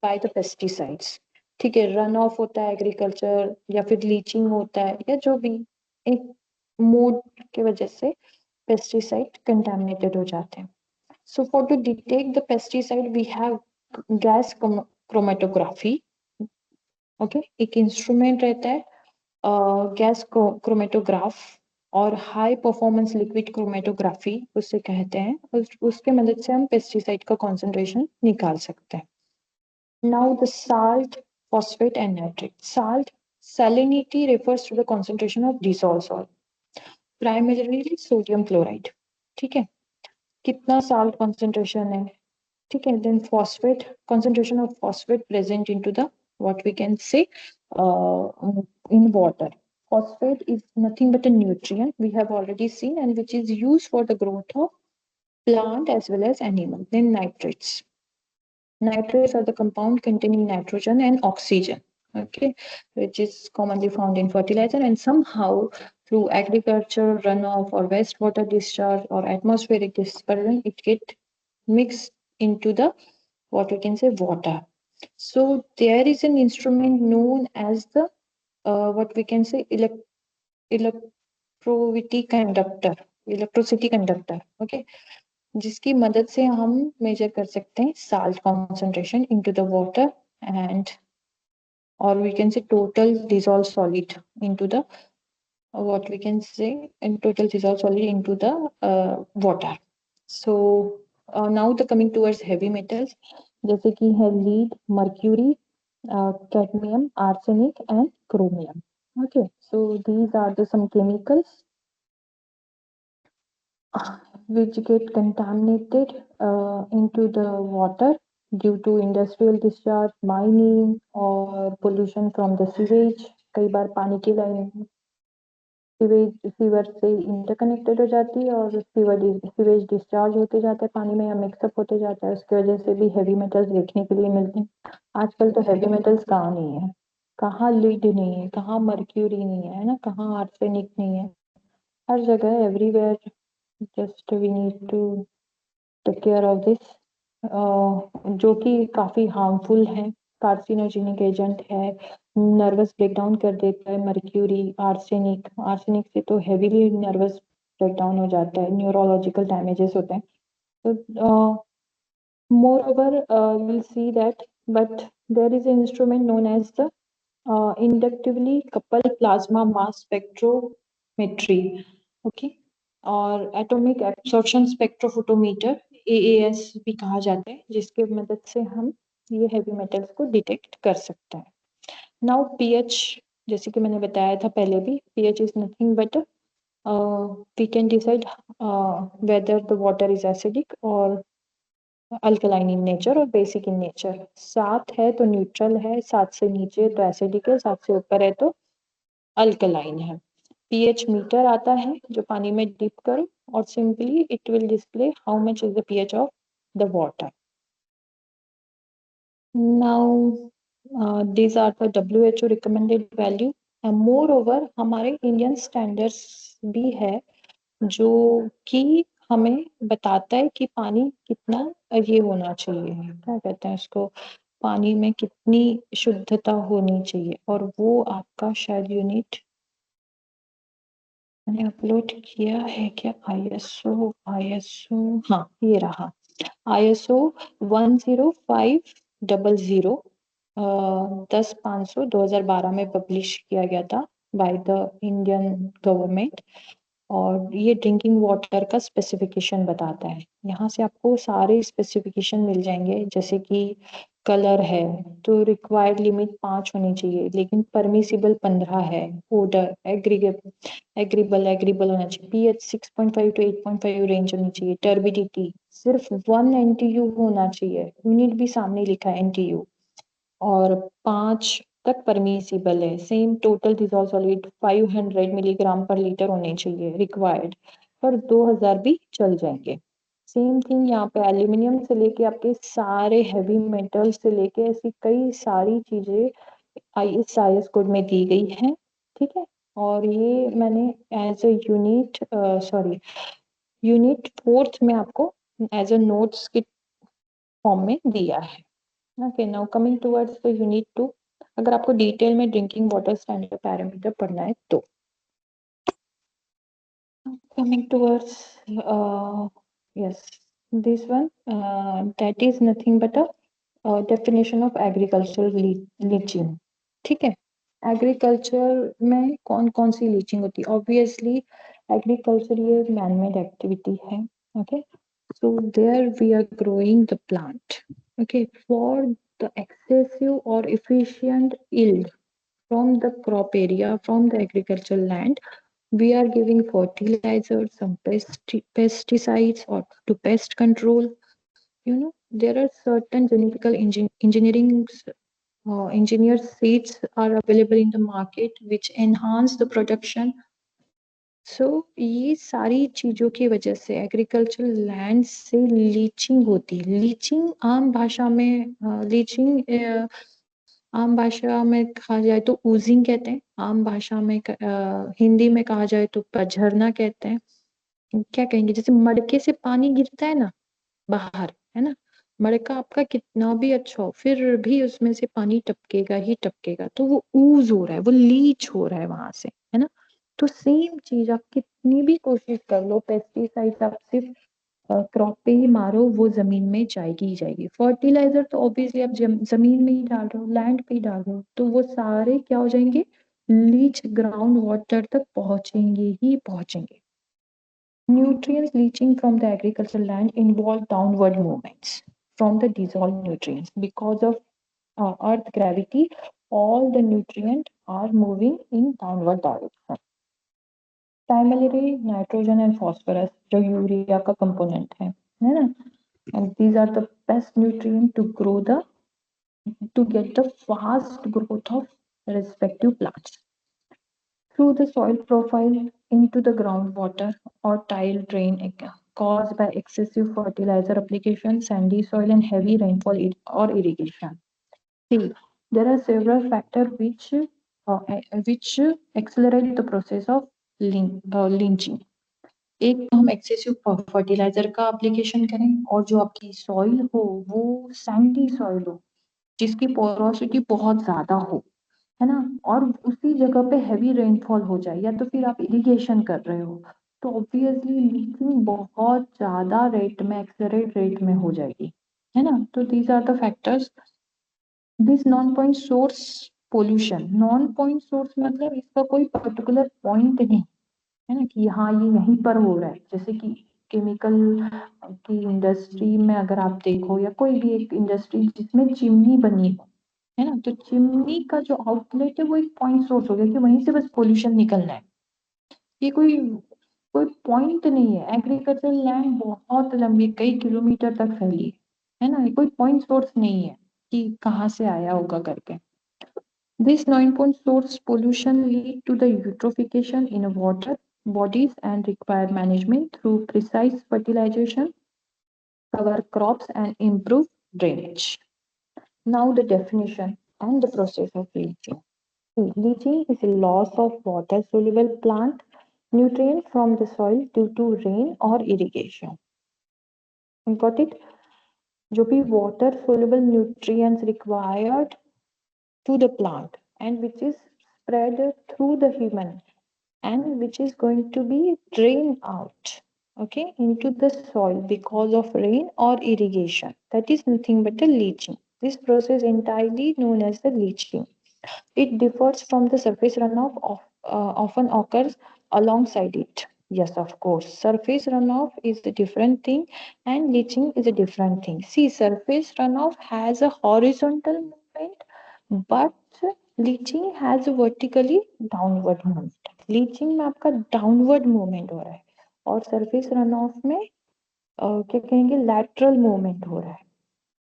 S4: by the pesticides. ठीक है, run of होता है agriculture या फिर leaching होता है या जो भी एक मूड की वजह से पेस्टिसाइड कंटामिनेटेड हो जाते हैं। So for to detect the pesticide, we have gas chromatography. Okay, एक इंस्ट्रूमेंट रहता है गैस क्रोमेटोग्राफ और हाई परफॉर्मेंस लिक्विड क्रोमेटोग्राफी उससे कहते हैं, उसके मदद से हम पेस्टिसाइड का कॉन्सेंट्रेशन निकाल सकते हैं। Now the salt, phosphate and nitrate. Salt, salinity refers to the concentration of dissolved salt, primarily sodium chloride. ठीक है, कितना साल्ट कॉन्सेंट्रेशन है, ठीक है। Then phosphate, concentration of phosphate present into the what we can say in water. Phosphate is nothing but a nutrient we have already seen and which is used for the growth of plant as well as animal. Then nitrates. Nitrates are the compound containing nitrogen and oxygen, okay, which is commonly found in fertilizer and somehow through agriculture, runoff or wastewater discharge or atmospheric dispersion, it get mixed into the what we can say water. So there is an instrument known as the what we can say electricity conductor, okay, जिसकी मदद से हम major कर सकते हैं salt concentration into the water and or we can say total dissolved solid into the what we can say in total dissolved solid into the water. So now the coming towards heavy metals जैसे कि है lead, mercury, cadmium, arsenic and chromium. Okay, so these are the some chemicals which get contaminated into the water due to industrial discharge, mining or pollution from the sewage. कई बार पानी की line sewer से interconnected हो जाती है और sewage discharge होते जाता है पानी में या मिक्सअप होते जाता है, उसकी वजह से भी हेवी मेटल्स देखने के लिए मिलते हैं. आजकल तो हेवी मेटल्स कहाँ नहीं है, कहाँ लीड नहीं है, कहाँ मर्क्यूरी नहीं है ना, कहाँ आर्सेनिक नहीं है, हर जगह everywhere. Just we need to take care of this, जो कि काफी हार्मफुल है, कार्सिनोजेनिक एजेंट है, नर्वस ब्रेकडाउन कर देता है. मर्क्यूरी, आर्सेनिक, आर्सेनिक से तो हेवीली नर्वस ब्रेकडाउन हो जाता है, न्यूरोलॉजिकल डैमेजेस होते हैं. तो moreover we'll see that, but there is an instrument known as the inductively coupled plasma mass spectrometry, okay, और एटॉमिक एब्सॉर्प्शन स्पेक्ट्रोफोटोमीटर AAS भी कहा जाता है, जिसके मदद से हम ये हेवी मेटल्स को डिटेक्ट कर सकते हैं. नाउ pH, जैसे कि मैंने बताया था पहले भी, pH is nothing but we can decide whether the water is acidic और अल्कलाइन इन नेचर और बेसिक इन नेचर. 7 है तो न्यूट्रल है, 7 से नीचे तो एसिडिक है, 7 से ऊपर है तो अल्कलाइन है. pH मीटर आता है जो पानी में डिप करो और simply it will display how much is the pH of the water. Now these are the WHO recommended value and moreover हमारे इंडियन स्टैंडर्ड्स भी है जो कि हमें बताता है कि पानी कितना ये होना चाहिए, क्या कहते हैं इसको, पानी में कितनी शुद्धता होनी चाहिए, और वो आपका शायद यूनिट मैंने अपलोड किया है क्या, ISO हाँ ये रहा, ISO 10500 10-500 2012 में पब्लिश किया गया था बाय द इंडियन गवर्नमेंट, और ये ड्रिंकिंग वाटर का स्पेसिफिकेशन बताता है. यहाँ से आपको सारे स्पेसिफिकेशन मिल जाएंगे, जैसे कि कलर है तो रिक्वायर्ड लिमिट 5 होनी चाहिए लेकिन परमिसिबल 15 है. ओडर एग्रीबल होना चाहिए. pH 6.5 to 8.5 रेंज होनी चाहिए. टर्बिडिटी सिर्फ 1 NTU होना चाहिए, यूनिट भी सामने लिखा है NTU, और 5 तक परमिसिबल है. Same total dissolve solid 500 milligram per litre होने चाहिए रिक्वायर्ड, पर 2000 भी चल जाएंगे. सेम थिंग यहाँ पे एल्यूमिनियम से लेके आपके सारे हेवी मेटल से लेके ऐसी कई सारी चीजें ISIS कोड में दी गई है, ठीक है. और ये मैंने as a unit unit 4th में आपको एज अ नोट्स के फॉर्म में दिया है. Okay, now coming towards the unit 2, अगर आपको डिटेल में ड्रिंकिंग वाटर स्टैंडर्ड पैरामीटर पढ़ना है तो coming towards yes, this one that is nothing but a definition of agricultural leaching, ठीक है. एग्रीकल्चर में कौन कौन सी लीचिंग होती है, ऑब्वियसली एग्रीकल्चर ये मैनमेड एक्टिविटी है, okay. So there we are growing the plant, okay, for the excessive or efficient yield from the crop area, from the agricultural land, we are giving fertilizers, some pesticides or to pest control. You know, there are certain genetical engineering engineered seeds are available in the market which enhance the production. So ये सारी चीजों की वजह से agricultural land से leaching होती है। Leaching आम भाषा में आम भाषा में कहा जाए तो ऊजिंग कहते हैं, आम भाषा में हिंदी में कहा जाए तो पझरना कहते हैं। क्या कहेंगे, जैसे मटके से पानी गिरता है ना बाहर, है ना, मटका आपका कितना भी अच्छा हो फिर भी उसमें से पानी टपकेगा ही टपकेगा, तो वो ऊज हो रहा है, वो लीच हो रहा है वहां से, है ना। तो सेम चीज आप कितनी भी कोशिश कर लो, पेस्टिसाइड आप सिर्फ क्रॉप पे ही मारो, वो जमीन में जाएगी ही जाएगी। फर्टिलाइजर तो ऑब्वियसली आप जमीन में ही डाल रहे हो, लैंड पे ही डाल रहे हो, तो वो सारे क्या हो जाएंगे, लीच ग्राउंड वाटर तक पहुंचेंगे ही पहुंचेंगे। Nutrients leaching from the agricultural land involve downward movements from the dissolved nutrients. Because of earth gravity, all the nutrients are moving in downward direction. Primarily nitrogen and phosphorus, जो urea का component है ना, and these are the best nutrient to get the fast growth of respective plants. Through the soil profile into the groundwater or tile drain caused by excessive fertilizer application, sandy soil, and heavy rainfall or irrigation. See, there are several factors which accelerate the process of lynching. एक तो हम excessive fertiliser का application करें, और जो आपकी soil हो वो सैंडी सॉइल हो जिसकी पोरोसिटी बहुत ज्यादा हो, है ना, और उसी जगह पे हैवी रेनफॉल हो जाए, या तो फिर आप इरिगेशन कर रहे हो, तो ऑब्वियसली लीचिंग बहुत ज्यादा रेट में, एक्सेलरेट रेट में हो जाएगी, है ना। तो these are the factors. This non point source pollution, non point source मतलब इसका कोई पर्टिकुलर पॉइंट नहीं है ना, कि हाँ ये यहीं पर हो रहा है। जैसे कि केमिकल की इंडस्ट्री में अगर आप देखो, या कोई भी एक इंडस्ट्री जिसमें चिमनी बनी हो, है ना, तो चिमनी का जो आउटलेट है वो एक पॉइंट सोर्स हो गया कि वहीं से बस पोल्यूशन निकलना है। ये कोई कोई पॉइंट नहीं है। एग्रीकल्चर लैंड बहुत लंबी, कई किलोमीटर तक फैली है ना, ये कोई पॉइंट सोर्स नहीं है कि कहाँ से आया होगा करके। This non-point source pollution lead to the eutrophication in water bodies and require management through precise fertilization, cover crops, and improve drainage. Now the definition and the process of leaching. Leaching is a loss of water-soluble plant nutrients from the soil due to rain or irrigation. Got it? जो भी water-soluble nutrients required to the plant and which is spread through the human and which is going to be drained out, okay, into the soil because of rain or irrigation. That is nothing but the leaching. This process entirely known as the leaching. It differs from the surface runoff often occurs alongside it. Yes, of course. Surface runoff is a different thing and leaching is a different thing. See, surface runoff has a horizontal movement, but leaching has a vertically downward movement. Leaching में आपका downward movement हो रहा है और surface run of में क्या कहेंगे, lateral movement हो रहा है।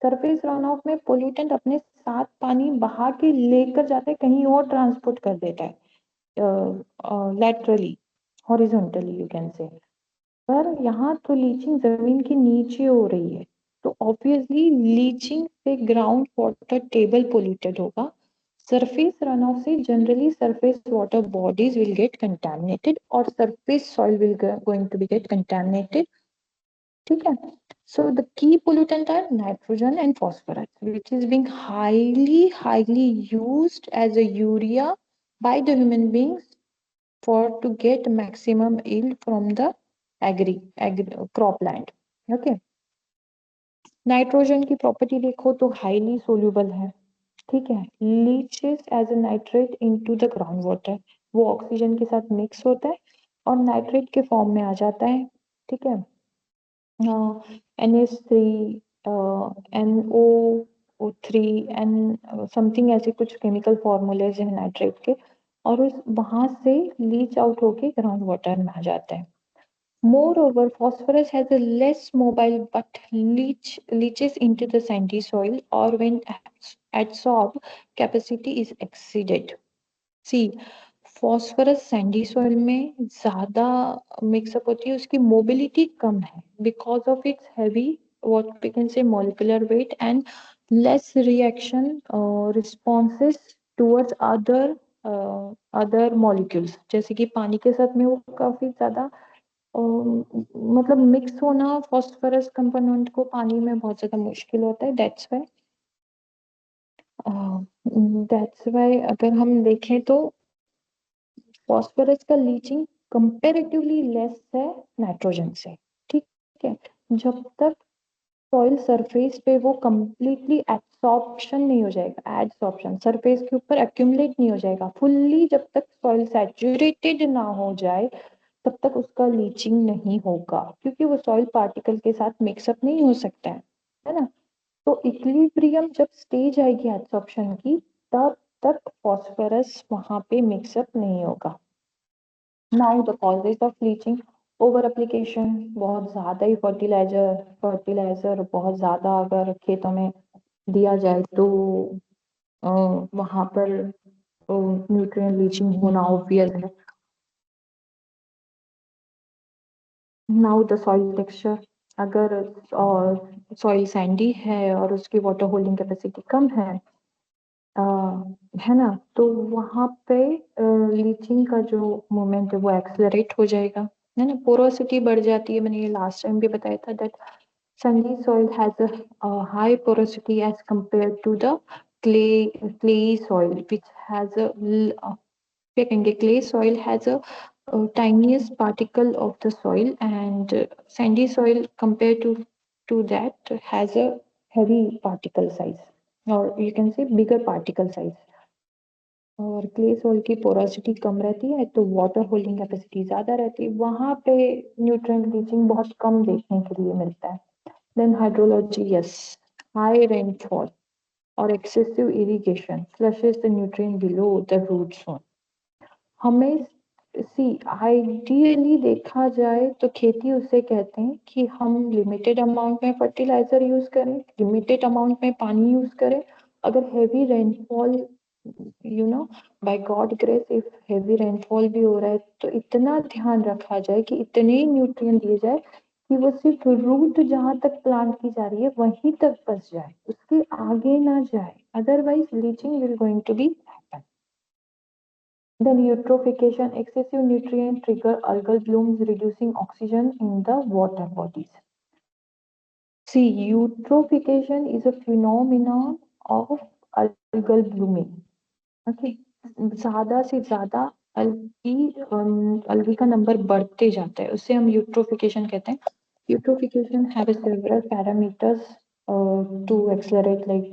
S4: सरफेस रन ऑफ में पोल्यूटेंट अपने साथ पानी बहा के लेकर जाता है, कहीं और ट्रांसपोर्ट कर देता है, laterally, horizontally you can say. पर यहाँ तो लीचिंग जमीन के नीचे हो रही है, तो ऑब्वियसली लीचिंग से ग्राउंड वाटर टेबल पोल्यूटेड होगा। Surface runoff से generally surface water bodies will get contaminated or surface soil will going to be get contaminated. ठीक है? So the key pollutant are nitrogen and phosphorus, which is being highly used as a urea by the human beings for to get maximum yield from the agri cropland. Okay. Nitrogen की property देखो तो highly soluble है, ठीक है, leaches as a nitrate into the ground water, वो oxygen के साथ mix होता है और नाइट्रेट के फॉर्म में आ जाता है, ठीक है। NH3 NO3 एंड समथिंग ऐसे कुछ केमिकल फॉर्मूलेज हैं नाइट्रेट के, और उस वहां से लीच आउट होके ग्राउंड वाटर में आ जाता है। Moreover, phosphorus has a less mobile but leaches into the sandy soil or when adsorb capacity is exceeded. See, phosphorus sandy soil में ज़्यादा mixup होती है, उसकी mobility कम है because of its heavy what we can say molecular weight and less reaction responses towards other molecules. जैसे कि पानी के साथ में वो काफी ज़्यादा मतलब मिक्स होना फॉस्फोरस कंपोनेंट को पानी में बहुत ज्यादा मुश्किल होता है. दैट्स वाई अगर हम देखें तो फॉस्फोरस का लीचिंग कंपैरेटिवली लेस है नाइट्रोजन से. ठीक है, जब तक सॉइल सरफेस पे वो कंप्लीटली एब्सॉर्प्शन नहीं हो जाएगा, एडसॉर्प्शन सरफेस के ऊपर एक्यूमुलेट नहीं हो जाएगा फुल्ली, जब तक सॉइल सैचुरेटेड ना हो जाए तब तक उसका लीचिंग नहीं होगा, क्योंकि वो सॉइल पार्टिकल के साथ मिक्सअप नहीं हो सकता है ना. तो इक्विलिब्रियम जब स्टेज आएगी एब्सॉर्प्शन की, तब तक फॉस्फोरस वहां पे मिक्सअप नहीं होगा. Now the causes of leaching, over application, बहुत ज्यादा ही फर्टिलाइजर बहुत ज्यादा अगर खेतों में दिया जाए तो वहां पर न्यूट्रिएंट लीचिंग होना ऑब्वियस है. नाउ द सॉइल टेक्सचर, अगर सॉइल सैंडी है और उसकी वाटर होल्डिंग कैपेसिटी कम है ना, तो वहां पे लीचिंग का जो मोमेंट है वो एक्सेलरेट हो जाएगा, है ना. पोरोसिटी बढ़ जाती है, मैंने ये लास्ट टाइम भी बताया था that sandy soil has a high porosity as compared to the clay soil which has clay soil has a tiniest particle of the soil, and sandy soil compared to that has a heavy particle size, or you can say bigger particle size. और clay soil की porosity कम रहती है तो water holding capacity ज्यादा रहती है, वहां पे न्यूट्रिएंट लीचिंग बहुत कम देखने के लिए मिलता है. Then hydrology, yes, high rainfall or excessive irrigation flushes the nutrient below the root zone. हमें आइडियली देखा जाए तो खेती उसे कहते हैं कि हम लिमिटेड अमाउंट में फर्टिलाइजर यूज करें, लिमिटेड अमाउंट में पानी यूज करें. अगर heavy rainfall, you know, by God grace if heavy rainfall भी हो रहा है तो इतना ध्यान रखा जाए कि इतने न्यूट्रिएंट दिए जाए कि वो सिर्फ रूट जहां तक प्लांट की जा रही है वहीं तक बस जाए, उसके आगे ना जाए, otherwise leaching will going to be happen. Then eutrophication, excessive nutrient trigger algal blooms, reducing oxygen in the water bodies. See, eutrophication is a phenomenon of algal blooming. Okay, ज्यादा से ज्यादा algae का नंबर बढ़ते जाता है, उससे हम eutrophication कहते हैं. Eutrophication have several parameters to accelerate, like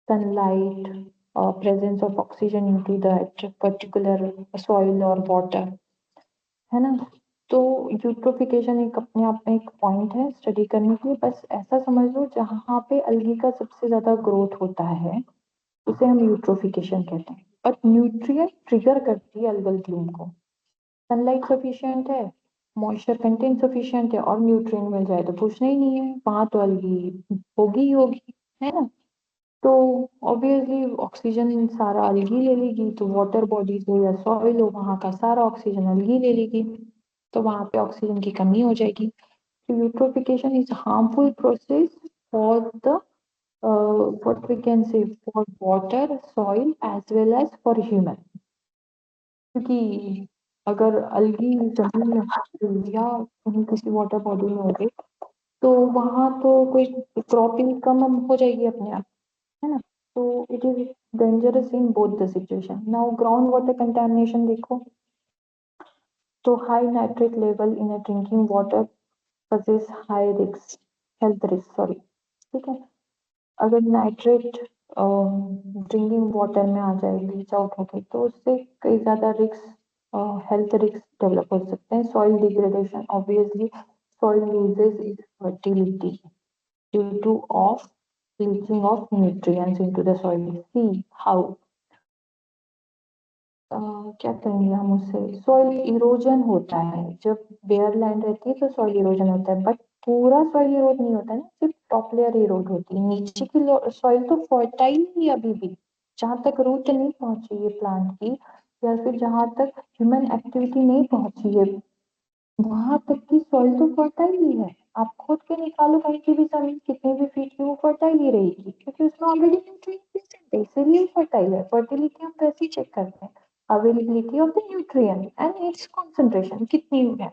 S4: sunlight, presence of oxygen into that particular soil or water, है ना. तो यूट्रोफिकेशन एक अपने आप में एक पॉइंट है स्टडी करने के लिए. बस ऐसा समझ लो जहाँ पे अलगी का सबसे ज्यादा ग्रोथ होता है उसे हम यूट्रोफिकेशन कहते हैं. बट न्यूट्रिएंट ट्रिगर करती है अलगल ब्लूम को. सनलाइट सफिशिएंट है, मॉइस्चर कंटेंट सफिशिएंट है और न्यूट्रिएंट मिल जाए तो पूछना ही नहीं है, वहां तो अलगी होगी ही होगी, है ना. तो ऑब्वियसली ऑक्सीजन सारा अलगी ले लेगी, तो वाटर बॉडीज हो या सॉइल हो वहां का सारा ऑक्सीजन अलगी ले लेगी, तो वहां पे ऑक्सीजन की कमी हो जाएगी. तो eutrophication is harmful process for the what we can say for water, soil as well as for human. क्योंकि अगर अलगी जमीन में या कहीं किसी वाटर बॉडी में हो गई तो वहां तो कोई क्रॉपिंग कम हो जाएगी अपने आप, है ना. तो it is dangerous in both the situation. Now ground water contamination देखो तो high nitrate level in a drinking water possess high risk, health risk, sorry, ठीक है. अगर नाइट्रेट ड्रिंकिंग वाटर में आ जाए, लीच आउट हो गई, तो उससे कई ज्यादा रिस्क, हेल्थ रिस्क डेवलप हो सकते हैं. Soil degradation, obviously soil loses it's fertility due to of leaching of nutrients into the soil. See how क्या कहेंगे हम उससे, सॉइल इरोजन होता है. जब बेयर लैंड रहती है तो सॉइल इरोजन होता है, बट पूरा सॉइल इरोड नहीं होता ना, सिर्फ टॉप लेयर इरोड होती है, नीचे की सॉइल तो फर्टाइल ही अभी भी, जहाँ तक रूट नहीं पहुंची है प्लांट की, या फिर जहाँ तक ह्यूमन एक्टिविटी नहीं पहुंची है, वहां तक की सॉइल तो फर्टाइल ही है। आप खोद के निकालो कहीं की भी जमीन कितने भी फीट की, वो फर्टाइल ही रहेगी, क्योंकि उसमें ऑलरेडी न्यूट्रिएंट प्रेजेंट है, इसीलिए फर्टाइल है। फर्टिलिटी हम वैसे ही चेक करते हैं, availability of the nutrient and it's concentration कितनी है।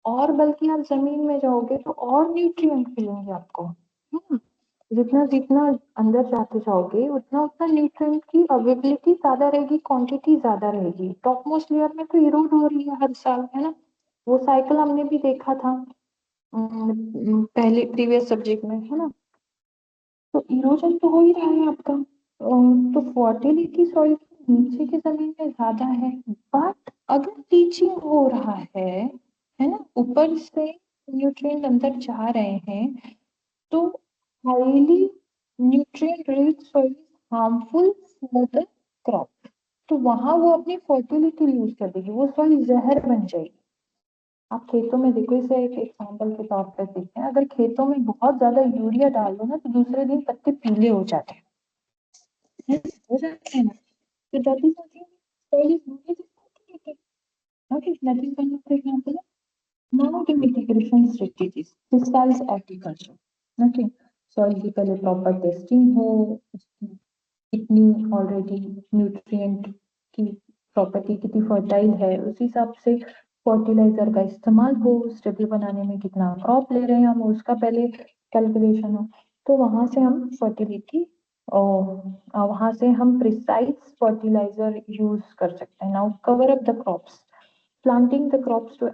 S4: और बल्कि आप जमीन में जाओगे तो और न्यूट्रिएंट मिलेंगे आपको, जितना जितना अंदर जाते जाओगे उतना उतना न्यूट्रिएंट की अवेलेबिलिटी ज्यादा रहेगी, क्वांटिटी ज्यादा रहेगी। टॉप मोस्ट लेयर में तो इरोड हो रही है हर साल, है ना, वो साइकिल हमने भी देखा था पहले प्रीवियस सब्जेक्ट में, है ना। तो इरोजन तो हो ही रहा है आपका, तो फर्टिलिटी सॉइल के नीचे की जमीन में ज्यादा है, बट अगर टीचिंग हो रहा है ना, ऊपर से न्यूट्रिएंट अंदर जा रहे हैं, तो highly nutrient rich soil harmful for the crop, तो वहां वो अपनी फर्टिलिटी लूज कर देगी, वो सॉइल जहर बन जाएगी। आप खेतों में देखो, इसे एक एग्जाम्पल के तौर पर देखते हैं, अगर खेतों में बहुत ज्यादा यूरिया डाल दो ना, तो दूसरे दिन पत्ते पीले हो जाते हैं, हो जाते हैं ना, तो that is soil is not as fertility. Okay, that is one of the example. Now the mitigation strategies, precise agriculture. Okay, soil की पहले प्रॉपर टेस्टिंग हो, कितनी ऑलरेडी न्यूट्रिएंट की प्रॉपर्टी कितनी फर्टाइल है, उस हिसाब से फर्टिलाइजर का इस्तेमाल हो, स्टेबल बनाने में कितना क्रॉप ले रहे हैं हम, उसका पहले कैलकुलेशन हो, तो वहां से हम फर्टिलिटी और वहां से हम प्रिसाइज फर्टिलाइजर यूज कर सकते हैं। Now cover up the crops, planting the crops to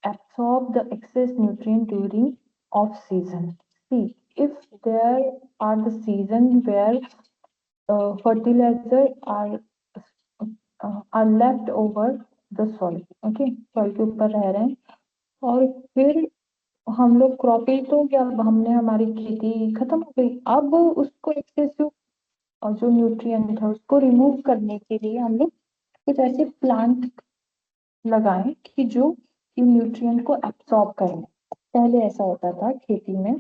S4: absorb the excess nutrient during off season. See, if there are the season where fertilizer are left over the soil, okay, soil के ऊपर रह रहे हैं, और फिर हम लोग cropping तो क्या, हमने हमारी खेती खत्म हो गई, अब उसको एक्सेसिव और जो न्यूट्रिएंट है उसको रिमूव करने के लिए हम लोग कुछ ऐसे प्लांट लगाएं कि जो इन न्यूट्रिएंट को एब्सॉर्ब करें। पहले ऐसा होता था खेती में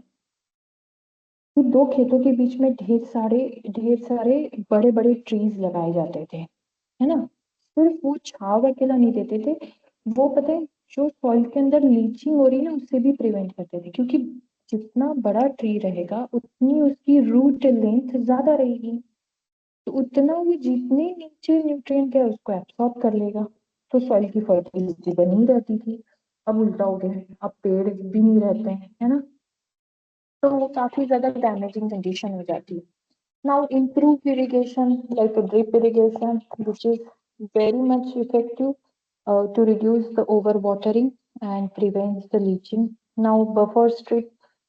S4: कि दो खेतों के बीच में ढेर सारे बड़े बड़े ट्रीज लगाए जाते थे, है ना, सिर्फ वो छाव अकेला नहीं देते थे, वो पता है जो सॉइल के अंदर लीचिंग हो रही है ना उससे भी प्रिवेंट करते थे, क्योंकि जितना बड़ा ट्री रहेगा उतनी उसकी रूट लेंथ ज्यादा रहेगी, तो उतना वो जितने नीचे न्यूट्रिएंट है उसको एब्सॉर्ब कर लेगा, तो सॉइल की फर्टिलिटी बनी रहती थी। अब उल्टा हो गया, अब पेड़ भी नहीं रहते हैं, है ना, तो वो काफी ज्यादा डैमेजिंग कंडीशन हो जाती है। Now improve irrigation like drip irrigation which is very much effective to reduce the overwatering and prevents the leaching. Now buffer strip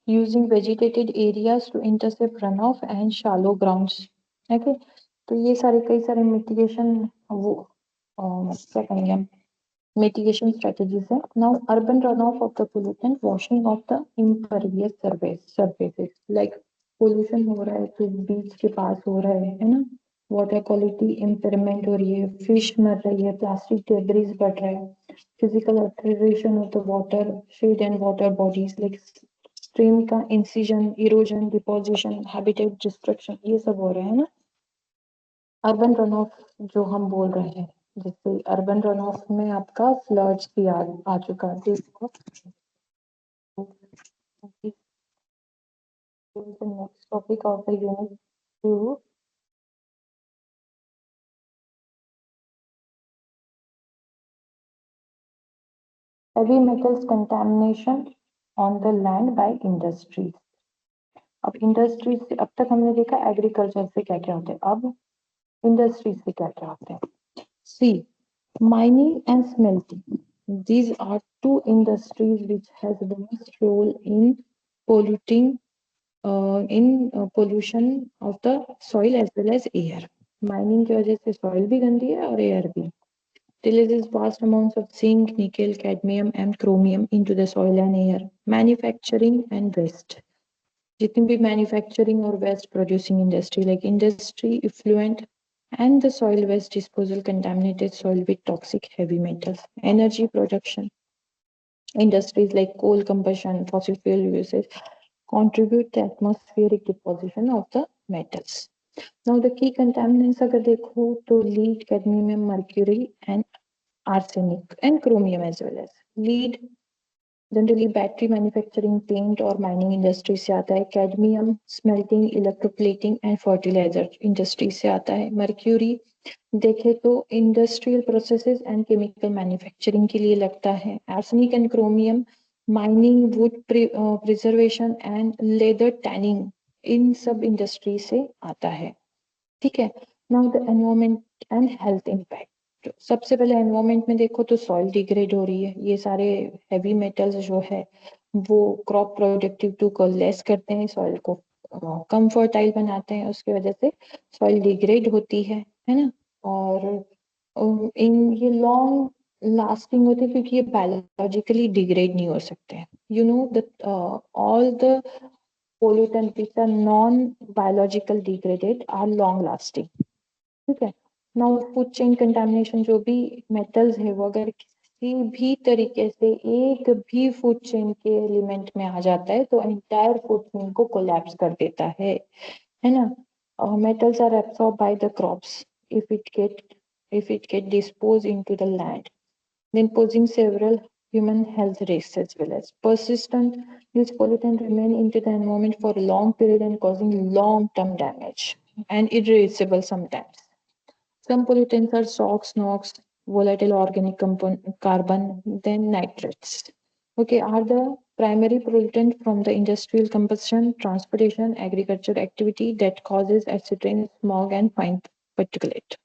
S4: using vegetated areas to intercept runoff and shallow grounds. Okay, तो ये सारे कई सारे mitigation वो क्या कहेंगे mitigation strategies है. Now urban runoff of the pollutant, washing of the impervious surfaces like pollution हो रहा है तो बीच के पास हो रहा है ना, वाटर क्वालिटी इम्पेयरमेंट हो रही है, फिश मर रही है, प्लास्टिक डेब्रिस बढ़ रहा है, physical alteration of the watershed and water bodies like stream का incision, erosion, deposition, habitat destruction, ये सब हो रहे हैं ना। अर्बन रन ऑफ जो हम बोल रहे हैं, जैसे अर्बन रन ऑफ में आपका फ्लड्स भी आ चुका है, देखो next topic of the unit 2, heavy metals contamination on the land by industries. अब इंडस्ट्रीज से, अब तक हमने देखा एग्रीकल्चर से क्या क्या होते हैं, अब इंडस्ट्रीज से क्या क्या होते हैं। सी, mining and smelting, these are two industries which has the most role in polluting pollution of the soil as well as air. Mining की वजह से soil भी गंदी है और air भी. Releases vast amounts of zinc, nickel, cadmium and chromium into the soil and air. Manufacturing and waste. जितनी भी manufacturing और waste producing industry like industry effluent and the soil waste disposal contaminated soil with toxic heavy metals. Energy production. Industries like coal combustion, fossil fuel usage contribute to atmospheric deposition of the metals. Now the key contaminants अगर देखो तो lead, cadmium, mercury and arsenic and chromium as well as lead generally battery manufacturing paint और mining industry से आता है cadmium smelting electroplating and fertiliser industry से आता है मर्क्यूरी देखे तो industrial processes and chemical manufacturing के लिए लगता है arsenic and chromium mining wood preservation and leather tanning इन सब इंडस्ट्री से आता है ठीक है now the environment and health impact सबसे पहले एनवायरमेंट में देखो तो सॉइल डिग्रेड हो रही है ये सारे हैवी मेटल्स जो है वो क्रॉप प्रोडक्टिविटी को लेस करते हैं सॉइल को कम फर्टाइल बनाते हैं उसकी वजह से सॉइल डिग्रेड होती है ना और इन ये लॉन्ग लास्टिंग होती है क्योंकि ये बायोलॉजिकली डिग्रेड नहीं हो सकते हैं you know the all the pollutant which are non biological degraded are long lasting ठीक है नाउ फूड चेन कंटामिनेशन जो भी मेटल्स है वो अगर किसी भी तरीके से एक भी फूड चेन के एलिमेंट में आ जाता है तो एंटायर फूड चेन को कोलैप्स कर देता है ना metals are absorbed by the crops if it get disposed into the land then posing several human health risks as well as persistent these pollutants remain into the environment for a long period and causing long term damage and irreversible sometimes some pollutants are SOx, NOx, volatile organic component, carbon, then nitrates. Okay, are the primary pollutant from the industrial combustion, transportation, agriculture activity that causes accident, smog, and fine particulate.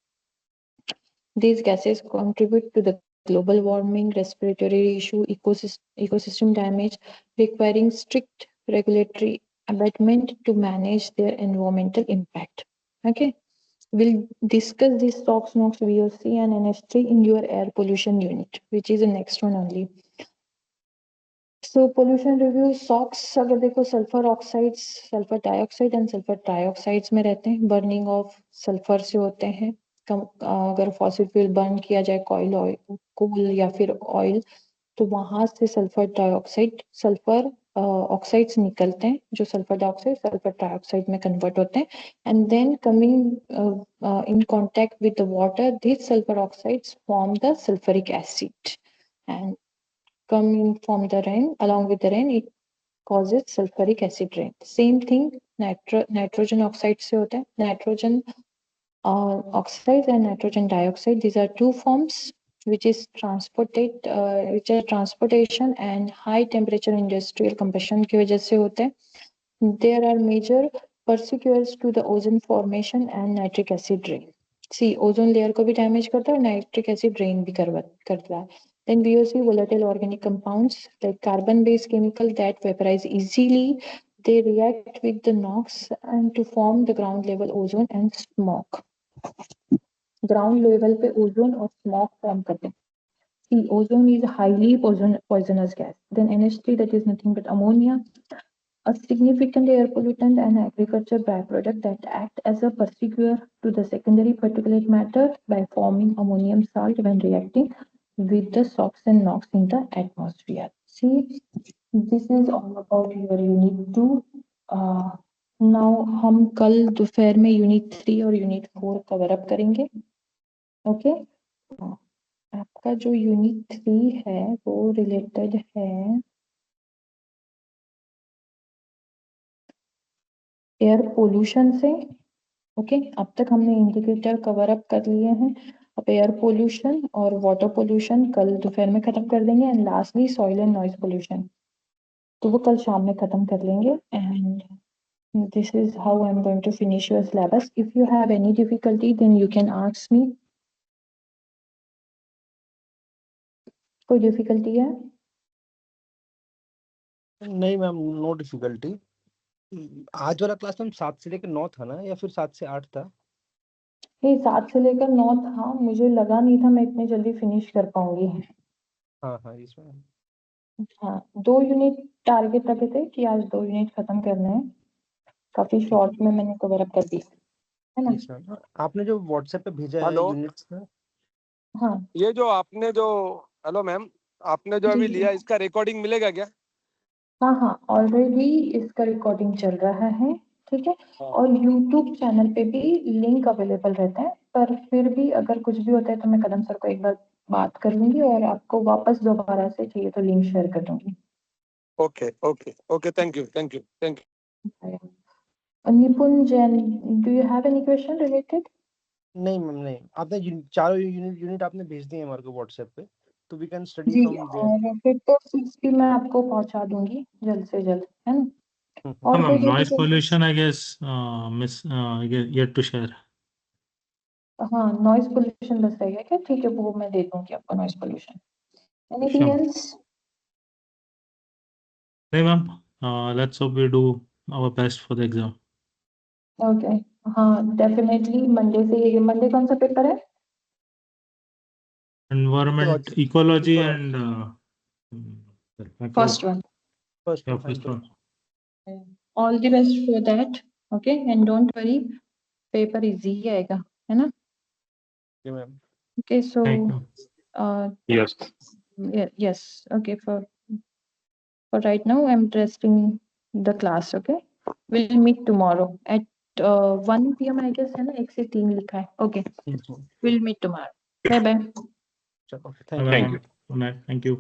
S4: These gases contribute to the global warming, respiratory issue, ecosystem damage, requiring strict regulatory abatement to manage their environmental impact. Okay. We'll discuss this SOx, NOx, VOC and NH3 in your air pollution unit, which is the next one only. So pollution review SOx अगर देखो sulphur oxides sulphur dioxide and sulphur trioxides में रहते हैं burning of sulphur से होते हैं अगर fossil fuel burn किया जाए कोल या फिर ऑयल तो वहां से सल्फर डाइऑक्साइड सल्फर ऑक्साइड्स निकलते हैं जो सल्फर डाइऑक्साइड सल्फर ट्राइऑक्साइड में कन्वर्ट होते हैं and then coming in contact with the water this sulphur oxides form the sulphuric acid and come in from the rain along with the rain it causes sulfuric acid rain same thing nitrogen oxide से होता है nitrogen oxides and nitrogen dioxide these are two forms which is which are transportation and high temperature industrial combustion की वजह से होते हैं there are major pursuers to the ozone formation and nitric acid rain see ozone layer को भी damage करता है और नाइट्रिक एसिड रेन भी करता है then VOC volatile organic compounds like carbon based chemical that vaporize easily they react with the NOx and to form the ground level ozone and smoke ground level पे ozone और smoke form करते हैं see ozone is highly poisonous gas then NH3 that is nothing but ammonia a significant air pollutant and agriculture byproduct that act as a pursuer to the secondary particulate matter by forming ammonium salt when reacting with the SOx and NOx in the atmosphere. See, this is all about your unit 2. Now हम कल दोपहर में unit 3 और unit 4 cover up करेंगे okay आपका जो unit 3 है वो रिलेटेड है एयर पोल्यूशन से ओके अब तक हमने इंडिकेटर कवर अप कर लिए हैं अब एयर पोल्यूशन और वाटर पोल्यूशन कल दोपहर में खत्म कर देंगे and lastly soil and noise pollution तो वो कल शाम में खत्म कर लेंगे and this is how I'm going to finish your syllabus if you have any difficulty then you can ask me कोई डिफिकल्टी है
S3: नहीं मैम नो डिफिकल्टी आज वाला क्लास मैम 7 से लेकर 9 था ना या फिर 7 से 8 था
S4: ये 7 से लेकर 9 था मुझे लगा नहीं था मैं इतने जल्दी फिनिश कर पाऊंगी
S3: हाँ इसमें
S4: हाँ 2 यूनिट टारगेट रखे थे कि आज 2 यूनिट खत्म करने हैं काफी शॉर्ट में मैंने कवर अप कर दिया है ना
S3: यस मैम आपने जो व्हाट्सएप पे भेजा है
S1: हेलो
S3: यूनिट्स का
S4: हाँ
S1: ये जो आपने जो हेलो मैम
S5: आपने जो अभी
S4: जी।
S5: लिया इसका रिकॉर्डिंग मिलेगा क्या?
S4: हाँ हाँ, ऑलरेडी इसका रिकॉर्डिंग चल रहा है, ठीक है।
S5: हाँ।
S4: और यूट्यूब चैनल पे भी लिंक अवेलेबल रहता है, पर फिर भी अगर कुछ भी होता है तो मैं कदम सर को एक बार बात कर लूंगी और आपको वापस दोबारा से चाहिए तो लिंक शेयर कर दूंगी।
S5: Okay okay okay, thank you thank you thank you.
S4: Nipun Jain, do you have any question related?
S3: नहीं मैम नहीं, आपने चारों यूनिट आपने भेज दिए हमारे को व्हाट्सएप पे, तो वी कैन स्टडी
S4: जी,
S3: फ्रॉम देयर।
S4: और फिर तो फिक्स भी मैं आपको पहुंचा दूंगी जल्द से जल्द, है ना?
S2: हाँ
S4: और कोई
S2: ma'am, noise
S4: difficulties?
S2: Pollution I guess miss yet to share.
S4: हाँ, नॉइज पोल्यूशन बस रहेगा क्या? ठीक है, वो मैं दे दूंगी आपको noise pollution. Anything
S2: Sure.
S4: Else?
S2: नहीं ma'am, let's hope we do our best for the exam.
S4: Okay, हाँ डेफिनेटली मंडे कौन सा पेपर है?
S2: Environment, ecology
S3: Ecology.
S2: And
S4: first one.
S3: First
S2: Yeah,
S3: one,
S2: first one.
S4: All the best for that, okay, and don't worry, paper easy आएगा, है ना?
S3: Okay ma'am.
S4: Okay, so
S2: Thank you. Yes.
S4: yes, okay, for right now I'm resting the class, okay? We'll meet tomorrow at 1 PM I guess, है ना? 1 से 3 लिखा है, okay? We'll meet tomorrow. Bye bye.
S3: चलो,
S2: Bye-bye,
S3: thank you.
S2: ma'am. Good night. Thank you.